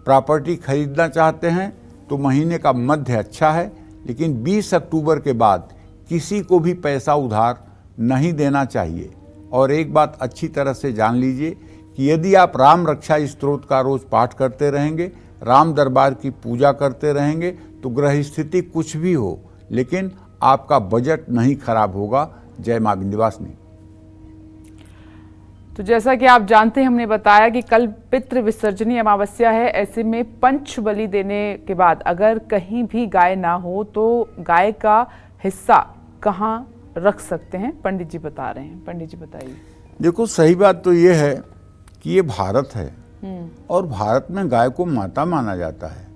प्रॉपर्टी खरीदना चाहते हैं तो महीने का मध्य अच्छा है, लेकिन 20 अक्टूबर के बाद किसी को भी पैसा उधार नहीं देना चाहिए। और एक बात अच्छी तरह से जान लीजिए कि यदि आप राम रक्षा स्तोत्र का रोज पाठ करते रहेंगे, राम दरबार की पूजा करते रहेंगे, तो ग्रह स्थिति कुछ भी हो, लेकिन आपका बजट नहीं खराब होगा। जय मां विंध्यवासिनी। तो जैसा कि आप जानते हैं, हमने बताया कि कल पितृ विसर्जनी अमावस्या है। ऐसे में पंच बलि देने के बाद अगर कहीं भी गाय ना हो तो गाय का हिस्सा कहाँ रख सकते हैं? पंडित जी बता रहे हैं। पंडित जी बताइए। देखो, सही बात तो ये है कि ये भारत है और भारत में गाय को माता माना जाता है।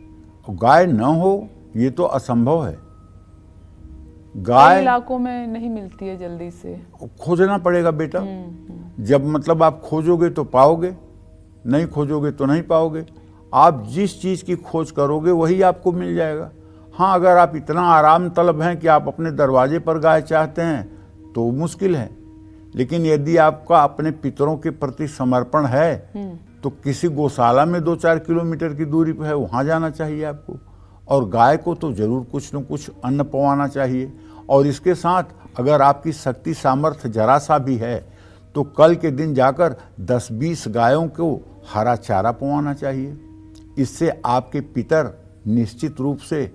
और गाय न हो ये तो असंभव है। गाय इलाकों में नहीं मिलती है जल्दी से, खोजना पड़ेगा बेटा। जब मतलब आप खोजोगे तो पाओगे, नहीं खोजोगे तो नहीं पाओगे। आप जिस चीज़ की खोज करोगे वही आपको मिल जाएगा। हाँ, अगर आप इतना आराम तलब हैं कि आप अपने दरवाजे पर गाय चाहते हैं तो मुश्किल है, लेकिन यदि आपका अपने पितरों के प्रति समर्पण है तो किसी गौशाला में 2-4 किलोमीटर की दूरी पर है, वहाँ जाना चाहिए आपको। और गाय को तो जरूर कुछ न कुछ अन्न पवाना चाहिए। और इसके साथ अगर आपकी शक्ति सामर्थ्य जरा सा भी है तो कल के दिन जाकर 10-20 गायों को हरा चारा पवाना चाहिए। इससे आपके पितर निश्चित रूप से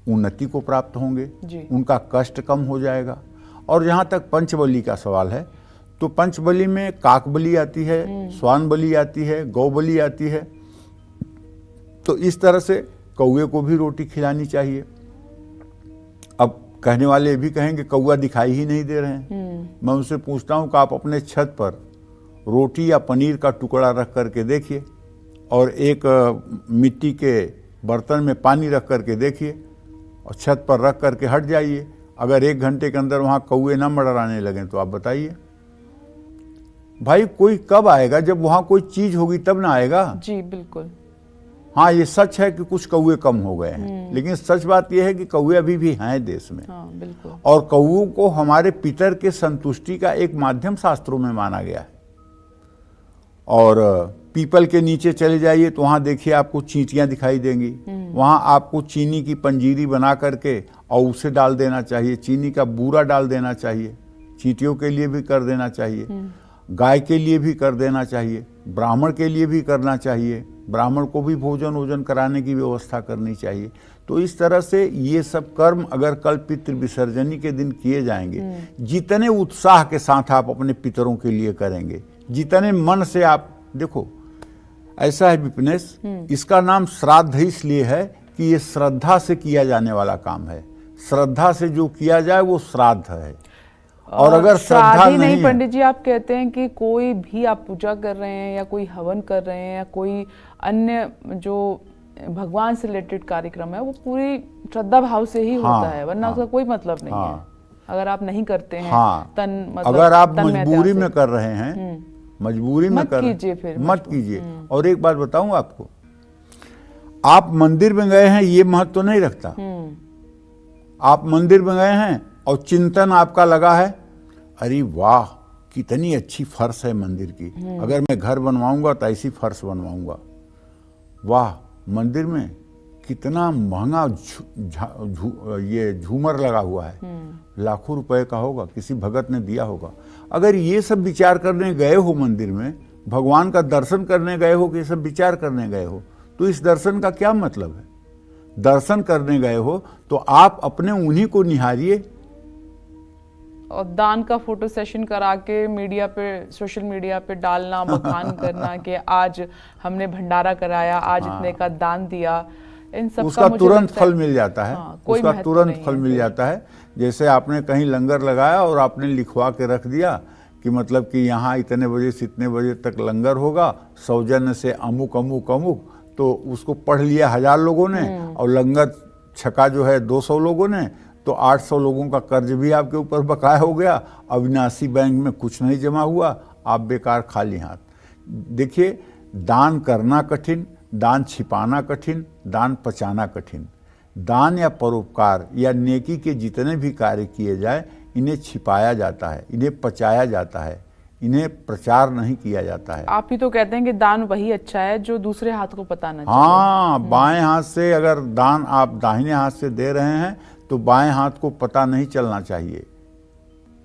उन्नति को प्राप्त होंगे, उनका कष्ट कम हो जाएगा। और जहाँ तक पंचबली का सवाल है, तो पंचबली में काक बलि आती है, स्वान बलि आती है, गौ बलि आती है। तो इस तरह से कौवे को भी रोटी खिलानी चाहिए। अब कहने वाले ये भी कहेंगे कौवा दिखाई ही नहीं दे रहे हैं। मैं उनसे पूछता हूँ कि आप अपने छत पर रोटी या पनीर का टुकड़ा रख करके देखिए और एक मिट्टी के बर्तन में पानी रख करके देखिए और छत पर रख करके हट जाइए। अगर 1 घंटे के अंदर वहाँ कौवे न मडराने लगें तो आप बताइए भाई, कोई कब आएगा? जब वहाँ कोई चीज होगी तब ना आएगा। जी बिल्कुल। हाँ, ये सच है कि कुछ कौवे कम हो गए हैं, लेकिन सच बात यह है कि कौवे अभी भी हैं देश में। हाँ बिल्कुल। और कौवों को हमारे पितर के संतुष्टि का एक माध्यम शास्त्रों में माना गया है। और पीपल के नीचे चले जाइए तो वहाँ देखिए आपको चींटियाँ दिखाई देंगी। वहाँ आपको चीनी की पंजीरी बना करके और उसे डाल देना चाहिए, चीनी का बूरा डाल देना चाहिए। चींटियों के लिए भी कर देना चाहिए, गाय के लिए भी कर देना चाहिए, ब्राह्मण के लिए भी करना चाहिए। ब्राह्मण को भी भोजन वोजन कराने की व्यवस्था करनी चाहिए। तो इस तरह से ये सब कर्म अगर कल पितृ विसर्जनी के दिन किए जाएंगे, जितने उत्साह के साथ आप अपने पितरों के लिए करेंगे, जितने मन से आप देखो, ऐसा है विपिनेश, इसका नाम श्राद्ध इसलिए है कि ये श्रद्धा से किया जाने वाला काम है। श्रद्धा से जो किया जाए वो श्राद्ध है। और अगर श्रद्धा नहीं है, पंडित जी, आप कहते हैं कि कोई भी आप पूजा कर रहे हैं या कोई हवन कर रहे हैं या कोई अन्य जो भगवान से रिलेटेड कार्यक्रम है वो पूरी श्रद्धा भाव से ही होता है, वरना उसका कोई मतलब नहीं है। अगर आप नहीं करते हैं अगर आप मजबूरी में कर रहे हैं, मजबूरी में कर मत कीजिए। और एक बात बताऊं आपको, आप मंदिर में गए हैं ये महत्व तो नहीं रखता। आप मंदिर में गए हैं और चिंतन आपका लगा है, अरे वाह कितनी अच्छी फर्श है मंदिर की, अगर मैं घर बनवाऊंगा तो ऐसी फर्श बनवाऊंगा। वाह मंदिर में कितना महंगा ये झूमर लगा हुआ है, लाखों रुपए का होगा, किसी भगत ने दिया होगा। अगर ये सब विचार करने गए हो मंदिर में, भगवान का दर्शन करने गए हो कि ये सब विचार करने गए हो, तो इस दर्शन का क्या मतलब है? दर्शन करने गए हो तो आप अपने उन्हीं को निहारिए। और दान का फोटो सेशन करा के मीडिया पे, सोशल मीडिया पे डालना, बखान करना कि आज हमने भंडारा कराया, आज इतने का दान दिया, इन सब उसका का तुरंत फल मिल जाता है। उसका तुरंत फल मिल जाता है। जैसे आपने कहीं लंगर लगाया और आपने लिखवा के रख दिया कि मतलब कि यहाँ इतने बजे से इतने बजे तक लंगर होगा, सौजन्य से अमुक अमुक अमुक, तो उसको पढ़ लिया 1000 लोगों ने और लंगर छका जो है 200 लोगों ने, तो 800 लोगों का कर्ज भी आपके ऊपर बकाया हो गया। अविनाशी बैंक में कुछ नहीं जमा हुआ, आप बेकार खाली हाथ। देखिए, दान करना कठिन, दान छिपाना कठिन, दान पचाना कठिन। दान या परोपकार या नेकी के जितने भी कार्य किए जाए, इन्हें छिपाया जाता है, इन्हें पचाया जाता है, इन्हें प्रचार नहीं किया जाता है। आप ही तो कहते हैं कि दान वही अच्छा है जो दूसरे हाथ को पता ना चले। हाँ, बाएं हाथ से अगर दान आप दाहिने हाथ से दे रहे हैं तो बाएं हाथ को पता नहीं चलना चाहिए।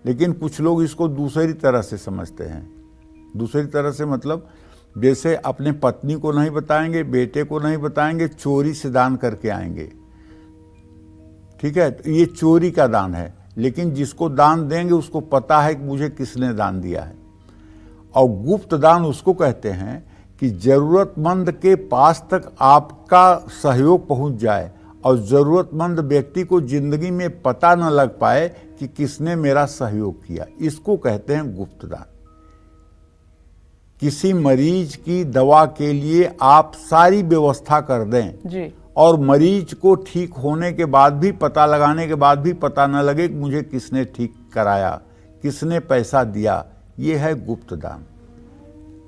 लेकिन कुछ लोग इसको दूसरी तरह से समझते हैं। दूसरी तरह से मतलब जैसे अपने पत्नी को नहीं बताएंगे, बेटे को नहीं बताएंगे, चोरी से दान करके आएंगे। ठीक है, तो ये चोरी का दान है। लेकिन जिसको दान देंगे उसको पता है कि मुझे किसने दान दिया है। और गुप्त दान उसको कहते हैं कि जरूरतमंद के पास तक आपका सहयोग पहुंच जाए और जरूरतमंद व्यक्ति को जिंदगी में पता न लग पाए कि किसने मेरा सहयोग किया। इसको कहते हैं गुप्त दान। किसी मरीज की दवा के लिए आप सारी व्यवस्था कर दें जी, और मरीज को ठीक होने के बाद भी, पता लगाने के बाद भी पता न लगे कि मुझे किसने ठीक कराया, किसने पैसा दिया, ये है गुप्त दान।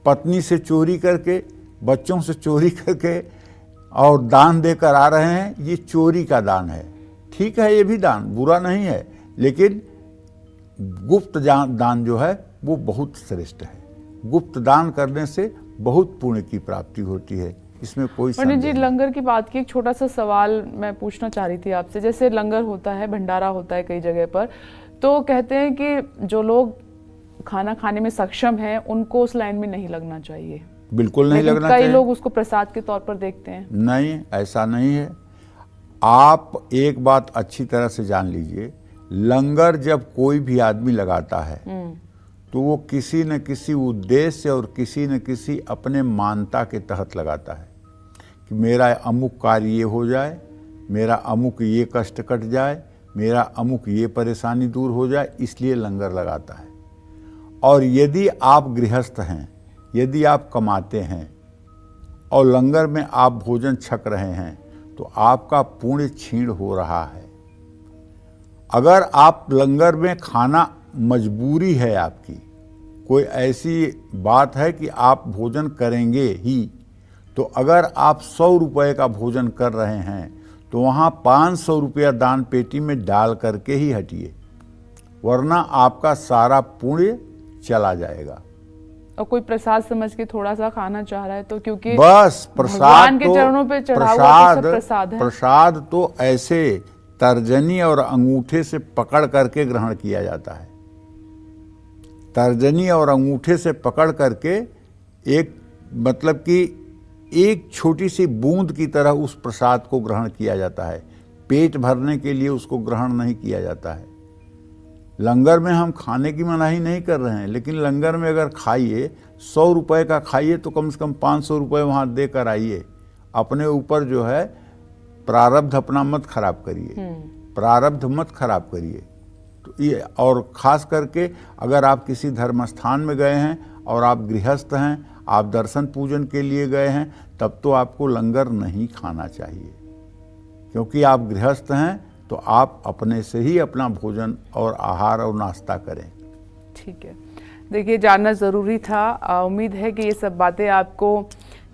पत्नी से चोरी करके, बच्चों से चोरी करके और दान देकर आ रहे हैं, ये चोरी का दान है। ठीक है, ये भी दान बुरा नहीं है, लेकिन गुप्त दान जो है वो बहुत श्रेष्ठ है। गुप्त दान करने से बहुत पुण्य की प्राप्ति होती है, इसमें कोई पंडित जी, लंगर की बात की, एक छोटा सा सवाल मैं पूछना चाह रही थी आपसे। जैसे लंगर होता है, भंडारा होता है कई जगह पर, तो कहते हैं कि जो लोग खाना खाने में सक्षम हैं उनको उस लाइन में नहीं लगना चाहिए। बिल्कुल नहीं लगना चाहिए। कई लोग उसको प्रसाद के तौर पर देखते हैं। नहीं, ऐसा नहीं है। आप एक बात अच्छी तरह से जान लीजिए, लंगर जब कोई भी आदमी लगाता है तो वो किसी न किसी उद्देश्य और किसी न किसी अपने मान्यता के तहत लगाता है कि मेरा अमुक कार्य ये हो जाए, मेरा अमुक ये कष्ट कट जाए, मेरा अमुक ये परेशानी दूर हो जाए, इसलिए लंगर लगाता है। और यदि आप गृहस्थ हैं, यदि आप कमाते हैं और लंगर में आप भोजन छक रहे हैं तो आपका पुण्य क्षीण हो रहा है। अगर आप लंगर में खाना मजबूरी है आपकी, कोई ऐसी बात है कि आप भोजन करेंगे ही, तो अगर आप 100 रुपये का भोजन कर रहे हैं तो वहाँ 500 रुपया दान पेटी में डाल करके ही हटिए, वरना आपका सारा पुण्य चला जाएगा। और कोई प्रसाद समझ के थोड़ा सा खाना चाह रहा है तो, क्योंकि बस भगवान के चरणों पे चढ़ा हुआ तो सब प्रसाद है। प्रसाद तो ऐसे तर्जनी और अंगूठे से पकड़ करके ग्रहण किया जाता है। तर्जनी और अंगूठे से पकड़ करके एक मतलब कि एक छोटी सी बूंद की तरह उस प्रसाद को ग्रहण किया जाता है। पेट भरने के लिए उसको ग्रहण नहीं किया जाता है। लंगर में हम खाने की मनाही नहीं कर रहे हैं, लेकिन लंगर में अगर खाइए 100 रुपये का खाइए तो कम से कम 500 रुपये वहाँ दे कर आइए। अपने ऊपर जो है प्रारब्ध अपना मत खराब करिए, प्रारब्ध मत खराब करिए। तो ये, और ख़ास करके अगर आप किसी धर्म स्थान में गए हैं और आप गृहस्थ हैं, आप दर्शन पूजन के लिए गए हैं, तब तो आपको लंगर नहीं खाना चाहिए, क्योंकि आप गृहस्थ हैं तो आप अपने से ही अपना भोजन और आहार और नाश्ता करें। ठीक है, देखिए जानना ज़रूरी था। उम्मीद है कि ये सब बातें आपको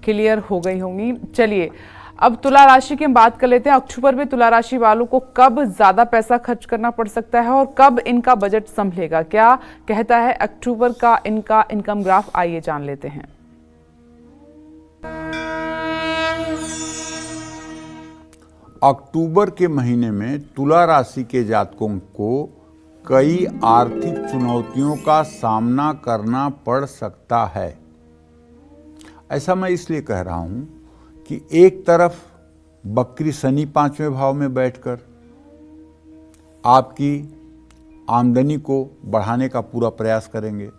क्लियर हो गई होंगी। चलिए अब तुला राशि की हम बात कर लेते हैं। अक्टूबर में तुला राशि वालों को कब ज़्यादा पैसा खर्च करना पड़ सकता है और कब इनका बजट संभलेगा, क्या कहता है अक्टूबर का इनका इनकम ग्राफ, आइए जान लेते हैं। अक्टूबर के महीने में तुला राशि के जातकों को कई आर्थिक चुनौतियों का सामना करना पड़ सकता है। ऐसा मैं इसलिए कह रहा हूं कि एक तरफ बकरी शनि 5वें भाव में बैठकर आपकी आमदनी को बढ़ाने का पूरा प्रयास करेंगे।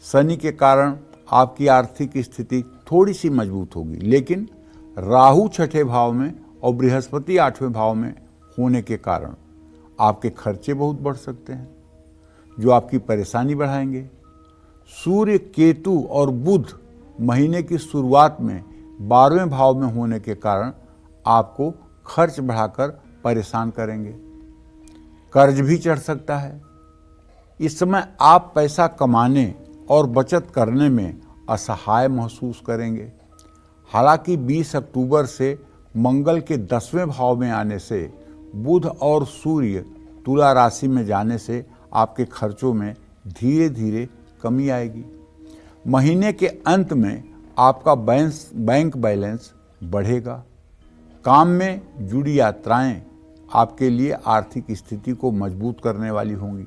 शनि के कारण आपकी आर्थिक स्थिति थोड़ी सी मजबूत होगी, लेकिन राहु 6ठे भाव में और बृहस्पति 8वें भाव में होने के कारण आपके खर्चे बहुत बढ़ सकते हैं, जो आपकी परेशानी बढ़ाएंगे। सूर्य, केतु और बुध महीने की शुरुआत में 12वें भाव में होने के कारण आपको खर्च बढ़ाकर परेशान करेंगे। कर्ज भी चढ़ सकता है। इस समय आप पैसा कमाने और बचत करने में असहाय महसूस करेंगे। हालांकि 20 अक्टूबर से मंगल के 10वें भाव में आने से, बुध और सूर्य तुला राशि में जाने से आपके खर्चों में धीरे धीरे कमी आएगी। महीने के अंत में आपका बैंक बैलेंस बढ़ेगा। काम में जुड़ी यात्राएं आपके लिए आर्थिक स्थिति को मजबूत करने वाली होंगी।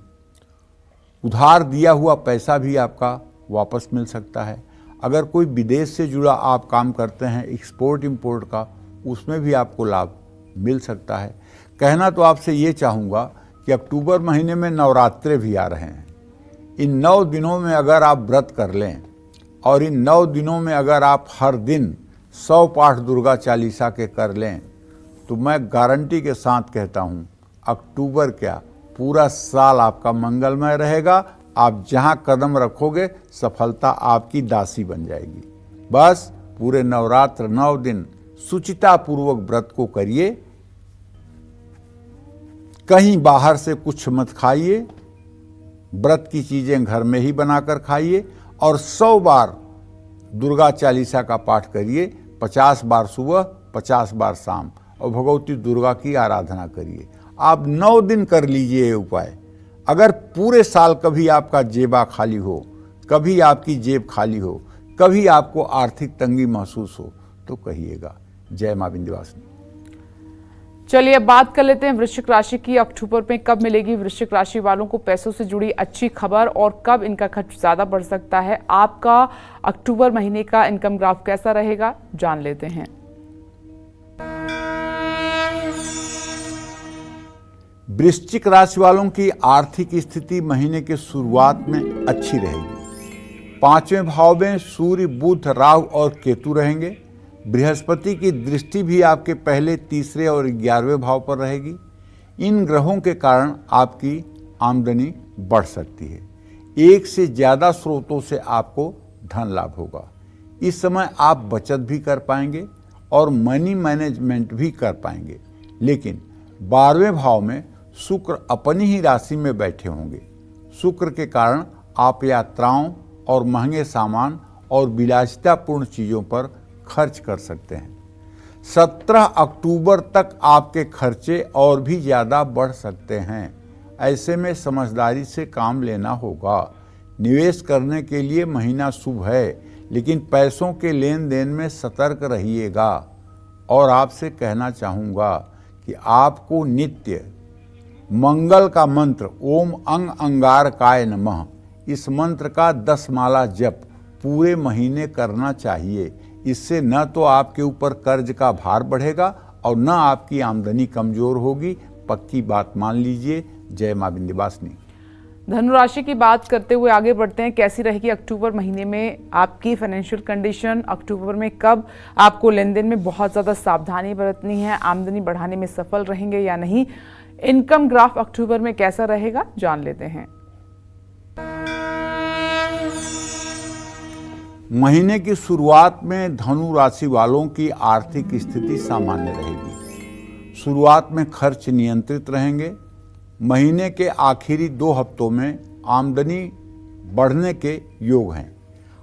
उधार दिया हुआ पैसा भी आपका वापस मिल सकता है। अगर कोई विदेश से जुड़ा आप काम करते हैं, एक्सपोर्ट इंपोर्ट का, उसमें भी आपको लाभ मिल सकता है। कहना तो आपसे ये चाहूँगा कि अक्टूबर महीने में नवरात्रे भी आ रहे हैं। इन 9 दिनों में अगर आप व्रत कर लें और इन 9 दिनों में अगर आप हर दिन 100 पाठ दुर्गा चालीसा के कर लें, तो मैं गारंटी के साथ कहता हूँ अक्टूबर क्या, पूरा साल आपका मंगलमय रहेगा। आप जहाँ कदम रखोगे सफलता आपकी दासी बन जाएगी। बस पूरे नवरात्र 9 दिन सुचिता पूर्वक व्रत को करिए। कहीं बाहर से कुछ मत खाइए, व्रत की चीजें घर में ही बनाकर खाइए और 100 बार दुर्गा चालीसा का पाठ करिए। 50 बार सुबह, 50 बार शाम, और भगवती दुर्गा की आराधना करिए। आप 9 दिन कर लीजिए ये उपाय। अगर पूरे साल कभी आपका जेबा खाली हो, कभी आपकी जेब खाली हो, कभी आपको आर्थिक तंगी महसूस हो, तो कहिएगा। जय मां विंध्यवासिनी। चलिए अब बात कर लेते हैं वृश्चिक राशि की। अक्टूबर में कब मिलेगी वृश्चिक राशि वालों को पैसों से जुड़ी अच्छी खबर और कब इनका खर्च ज्यादा बढ़ सकता है। आपका अक्टूबर महीने का इनकम ग्राफ कैसा रहेगा, जान लेते हैं। वृश्चिक राशि वालों की आर्थिक स्थिति महीने के शुरुआत में अच्छी रहेगी। 5वें भाव में सूर्य, बुध, राहु और केतु रहेंगे। बृहस्पति की दृष्टि भी आपके पहले, तीसरे और 11वें भाव पर रहेगी। इन ग्रहों के कारण आपकी आमदनी बढ़ सकती है। एक से ज़्यादा स्रोतों से आपको धन लाभ होगा। इस समय आप बचत भी कर पाएंगे और मनी मैनेजमेंट भी कर पाएंगे। लेकिन 12वें भाव में शुक्र अपनी ही राशि में बैठे होंगे। शुक्र के कारण आप यात्राओं और महंगे सामान और विलासितापूर्ण चीज़ों पर खर्च कर सकते हैं। 17 अक्टूबर तक आपके खर्चे और भी ज़्यादा बढ़ सकते हैं। ऐसे में समझदारी से काम लेना होगा। निवेश करने के लिए महीना शुभ है, लेकिन पैसों के लेन देन में सतर्क रहिएगा। और आपसे कहना चाहूँगा कि आपको नित्य मंगल का मंत्र ओम अंग अंगारकाय नमः, इस मंत्र का 10 माला जप पूरे महीने करना चाहिए। इससे न तो आपके ऊपर कर्ज का भार बढ़ेगा और न आपकी आमदनी कमजोर होगी। पक्की बात मान लीजिए। जय मां विंध्यवासिनी। धनु राशि की बात करते हुए आगे बढ़ते हैं। कैसी रहेगी अक्टूबर महीने में आपकी फाइनेंशियल कंडीशन? अक्टूबर में कब आपको लेन देन में बहुत ज़्यादा सावधानी बरतनी है? आमदनी बढ़ाने में सफल रहेंगे या नहीं? इनकम ग्राफ अक्टूबर में कैसा रहेगा, जान लेते हैं। महीने की शुरुआत में धनु राशि वालों की आर्थिक स्थिति सामान्य रहेगी। शुरुआत में खर्च नियंत्रित रहेंगे। महीने के आखिरी 2 हफ्तों में आमदनी बढ़ने के योग हैं।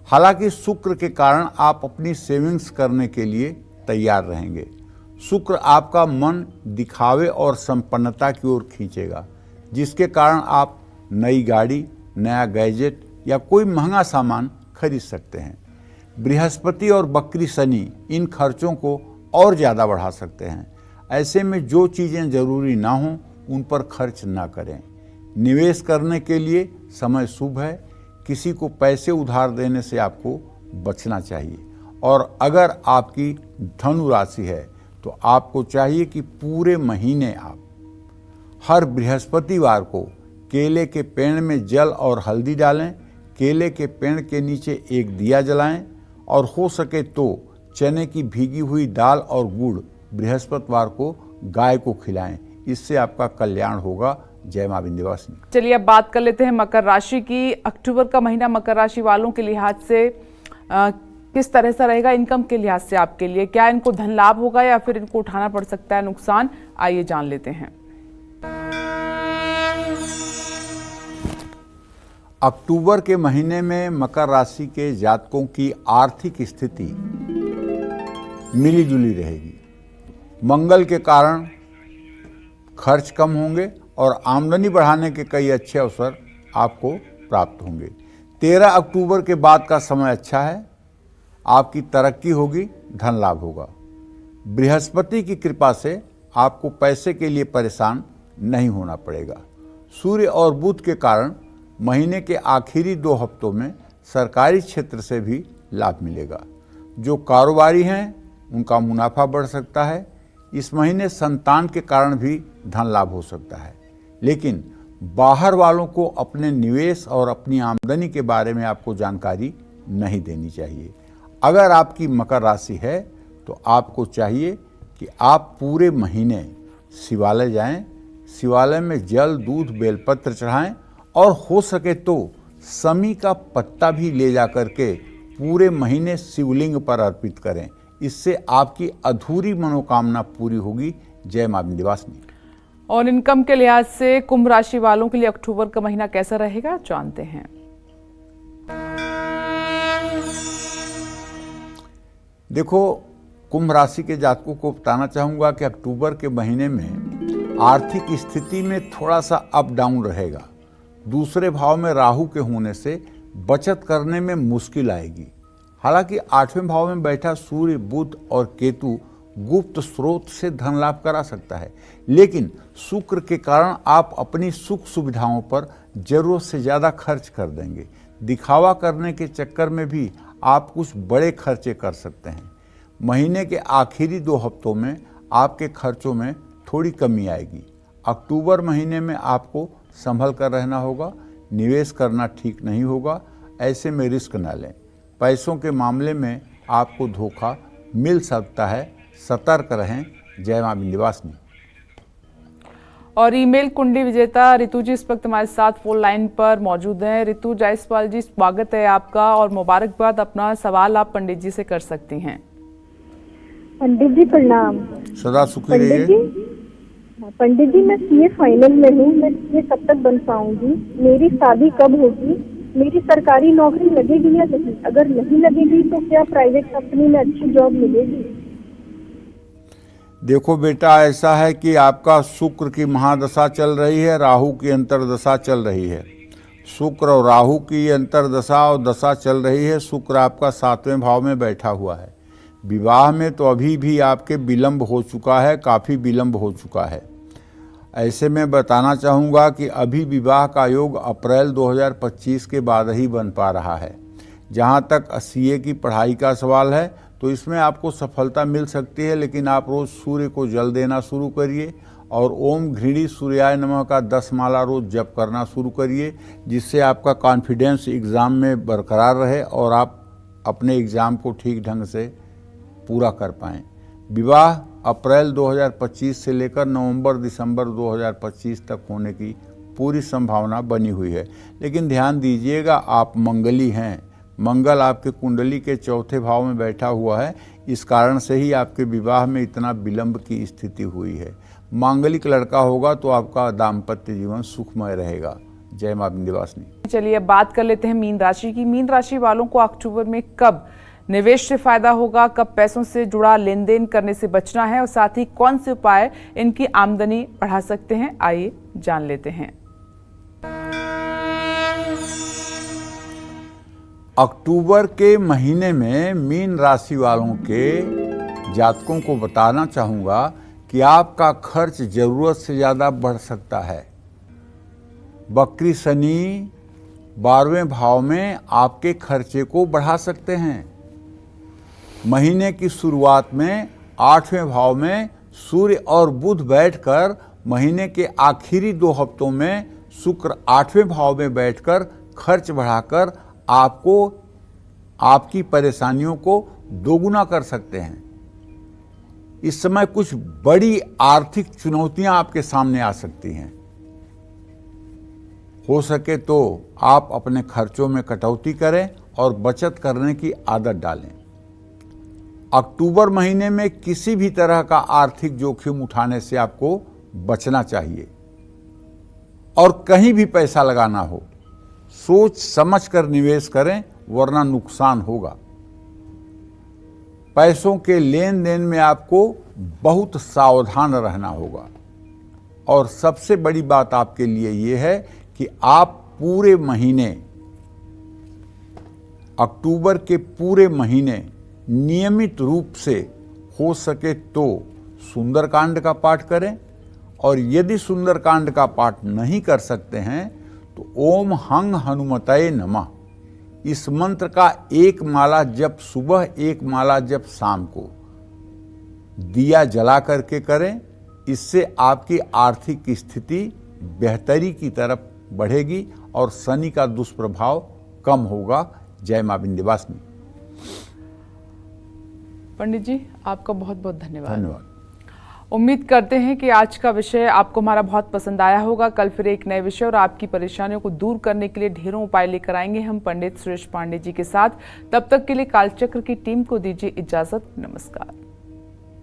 हालांकि शुक्र के कारण आप अपनी सेविंग्स करने के लिए तैयार रहेंगे। शुक्र आपका मन दिखावे और संपन्नता की ओर खींचेगा, जिसके कारण आप नई गाड़ी, नया गैजेट या कोई महंगा सामान खरीद सकते हैं। बृहस्पति और बकरी शनि इन खर्चों को और ज़्यादा बढ़ा सकते हैं। ऐसे में जो चीज़ें ज़रूरी ना हों उन पर खर्च ना करें। निवेश करने के लिए समय शुभ है। किसी को पैसे उधार देने से आपको बचना चाहिए। और अगर आपकी धनु राशि है तो आपको चाहिए कि पूरे महीने आप हर बृहस्पतिवार को केले के पेड़ में जल और हल्दी डालें, केले के पेड़ के नीचे एक दिया जलाएं और हो सके तो चने की भीगी हुई दाल और गुड़ बृहस्पतिवार को गाय को खिलाएं। इससे आपका कल्याण होगा। जय मां विंध्यवासिनी। चलिए अब बात कर लेते हैं मकर राशि की। अक्टूबर का महीना मकर राशि वालों के लिहाज से किस तरह से रहेगा? इनकम के लिहाज से आपके लिए क्या इनको धन लाभ होगा या फिर इनको उठाना पड़ सकता है नुकसान? आइए जान लेते हैं। अक्टूबर के महीने में मकर राशि के जातकों की आर्थिक स्थिति मिलीजुली रहेगी। मंगल के कारण खर्च कम होंगे और आमदनी बढ़ाने के कई अच्छे अवसर आपको प्राप्त होंगे। 13 अक्टूबर के बाद का समय अच्छा है। आपकी तरक्की होगी, धन लाभ होगा। बृहस्पति की कृपा से आपको पैसे के लिए परेशान नहीं होना पड़ेगा। सूर्य और बुध के कारण महीने के आखिरी 2 हफ्तों में सरकारी क्षेत्र से भी लाभ मिलेगा। जो कारोबारी हैं उनका मुनाफा बढ़ सकता है। इस महीने संतान के कारण भी धन लाभ हो सकता है। लेकिन बाहर वालों को अपने निवेश और अपनी आमदनी के बारे में आपको जानकारी नहीं देनी चाहिए। अगर आपकी मकर राशि है तो आपको चाहिए कि आप पूरे महीने शिवालय जाएं, शिवालय में जल, दूध, बेलपत्र चढ़ाएं और हो सके तो समी का पत्ता भी ले जा करके पूरे महीने शिवलिंग पर अर्पित करें। इससे आपकी अधूरी मनोकामना पूरी होगी। जय मां विंध्यवासिनी। और इनकम के लिहाज से कुंभ राशि वालों के लिए अक्टूबर का महीना कैसा रहेगा, जानते हैं। देखो, कुंभ राशि के जातकों को बताना चाहूँगा कि अक्टूबर के महीने में आर्थिक स्थिति में थोड़ा सा अप डाउन रहेगा। दूसरे भाव में राहु के होने से बचत करने में मुश्किल आएगी। हालांकि 8वें भाव में बैठा सूर्य, बुध और केतु गुप्त स्रोत से धन लाभ करा सकता है। लेकिन शुक्र के कारण आप अपनी सुख सुविधाओं पर जरूरत से ज़्यादा खर्च कर देंगे। दिखावा करने के चक्कर में भी आप कुछ बड़े खर्चे कर सकते हैं। महीने के आखिरी 2 हफ्तों में आपके खर्चों में थोड़ी कमी आएगी। अक्टूबर महीने में आपको संभल कर रहना होगा, निवेश करना ठीक नहीं होगा, ऐसे में रिस्क न लें। पैसों के मामले में आपको धोखा मिल सकता है, सतर्क रहें। जय मां विंध्यवासिनी। और ईमेल कुंडली विजेता रितु जी इस वक्त हमारे साथ फोन लाइन पर मौजूद हैं। रितु जायसवाल जी, स्वागत है आपका और मुबारकबाद। अपना सवाल आप पंडित जी से कर सकती हैं। पंडित जी प्रणाम। सदा सुखी पंडित रहिए। जी, पंडित जी मैं सीए फाइनल में हूँ, मैं सीए कब तक बन पाऊंगी? मेरी शादी कब होगी? मेरी सरकारी नौकरी लगेगी या नहीं? अगर नहीं लगेगी तो क्या प्राइवेट कंपनी में अच्छी जॉब मिलेगी? देखो बेटा, ऐसा है कि आपका शुक्र की महादशा चल रही है, राहु की अंतरदशा चल रही है। शुक्र और राहु की अंतरदशा और दशा चल रही है। शुक्र आपका 7वें भाव में बैठा हुआ है। विवाह में तो अभी भी आपके विलंब हो चुका है, काफ़ी विलंब हो चुका है। ऐसे में बताना चाहूँगा कि अभी विवाह का योग अप्रैल 2025 के बाद ही बन पा रहा है। जहाँ तक सीए की पढ़ाई का सवाल है तो इसमें आपको सफलता मिल सकती है, लेकिन आप रोज़ सूर्य को जल देना शुरू करिए और ओम घृणी सूर्याय नमः का 10 माला रोज़ जप करना शुरू करिए, जिससे आपका कॉन्फिडेंस एग्ज़ाम में बरकरार रहे और आप अपने एग्ज़ाम को ठीक ढंग से पूरा कर पाएँ। विवाह अप्रैल 2025 से लेकर नवंबर दिसंबर 2025 तक होने की पूरी संभावना बनी हुई है। लेकिन ध्यान दीजिएगा, आप मंगली हैं। मंगल आपके कुंडली के 4थे भाव में बैठा हुआ है। इस कारण से ही आपके विवाह में इतना विलंब की स्थिति हुई है। मांगलिक लड़का होगा तो आपका दाम्पत्य जीवन सुखमय रहेगा। जय मां विंध्यवासिनी। चलिए अब बात कर लेते हैं मीन राशि की। मीन राशि वालों को अक्टूबर में कब निवेश से फायदा होगा, कब पैसों से जुड़ा लेन देन करने से बचना है और साथ ही कौन से उपाय इनकी आमदनी बढ़ा सकते हैं, आइए जान लेते हैं। अक्टूबर के महीने में मीन राशि वालों के जातकों को बताना चाहूँगा कि आपका खर्च ज़रूरत से ज़्यादा बढ़ सकता है। वक्री शनि 12वें भाव में आपके खर्चे को बढ़ा सकते हैं। महीने की शुरुआत में 8वें भाव में सूर्य और बुध बैठकर महीने के आखिरी 2 हफ्तों में शुक्र 8वें भाव में बैठकर खर्च बढ़ाकर आपको आपकी परेशानियों को दोगुना कर सकते हैं। इस समय कुछ बड़ी आर्थिक चुनौतियां आपके सामने आ सकती हैं। हो सके तो आप अपने खर्चों में कटौती करें और बचत करने की आदत डालें। अक्टूबर महीने में किसी भी तरह का आर्थिक जोखिम उठाने से आपको बचना चाहिए और कहीं भी पैसा लगाना हो सोच समझ कर निवेश करें, वरना नुकसान होगा। पैसों के लेन देन में आपको बहुत सावधान रहना होगा। और सबसे बड़ी बात आपके लिए ये है कि आप पूरे महीने, अक्टूबर के पूरे महीने नियमित रूप से हो सके तो सुंदरकांड का पाठ करें, और यदि सुंदरकांड का पाठ नहीं कर सकते हैं तो ओम हंग हनुमतये नमः इस मंत्र का 1 माला जप सुबह, 1 माला जप शाम को दिया जला करके करें। इससे आपकी आर्थिक स्थिति बेहतरी की तरफ बढ़ेगी और शनि का दुष्प्रभाव कम होगा। जय मां विंध्यवासिनी। पंडित जी, आपका बहुत बहुत धन्यवाद। धन्यवाद। उम्मीद करते हैं कि आज का विषय आपको हमारा बहुत पसंद आया होगा। कल फिर एक नए विषय और आपकी परेशानियों को दूर करने के लिए ढेरों उपाय लेकर आएंगे हम पंडित सुरेश पांडे जी के साथ। तब तक के लिए कालचक्र की टीम को दीजिए इजाजत। नमस्कार।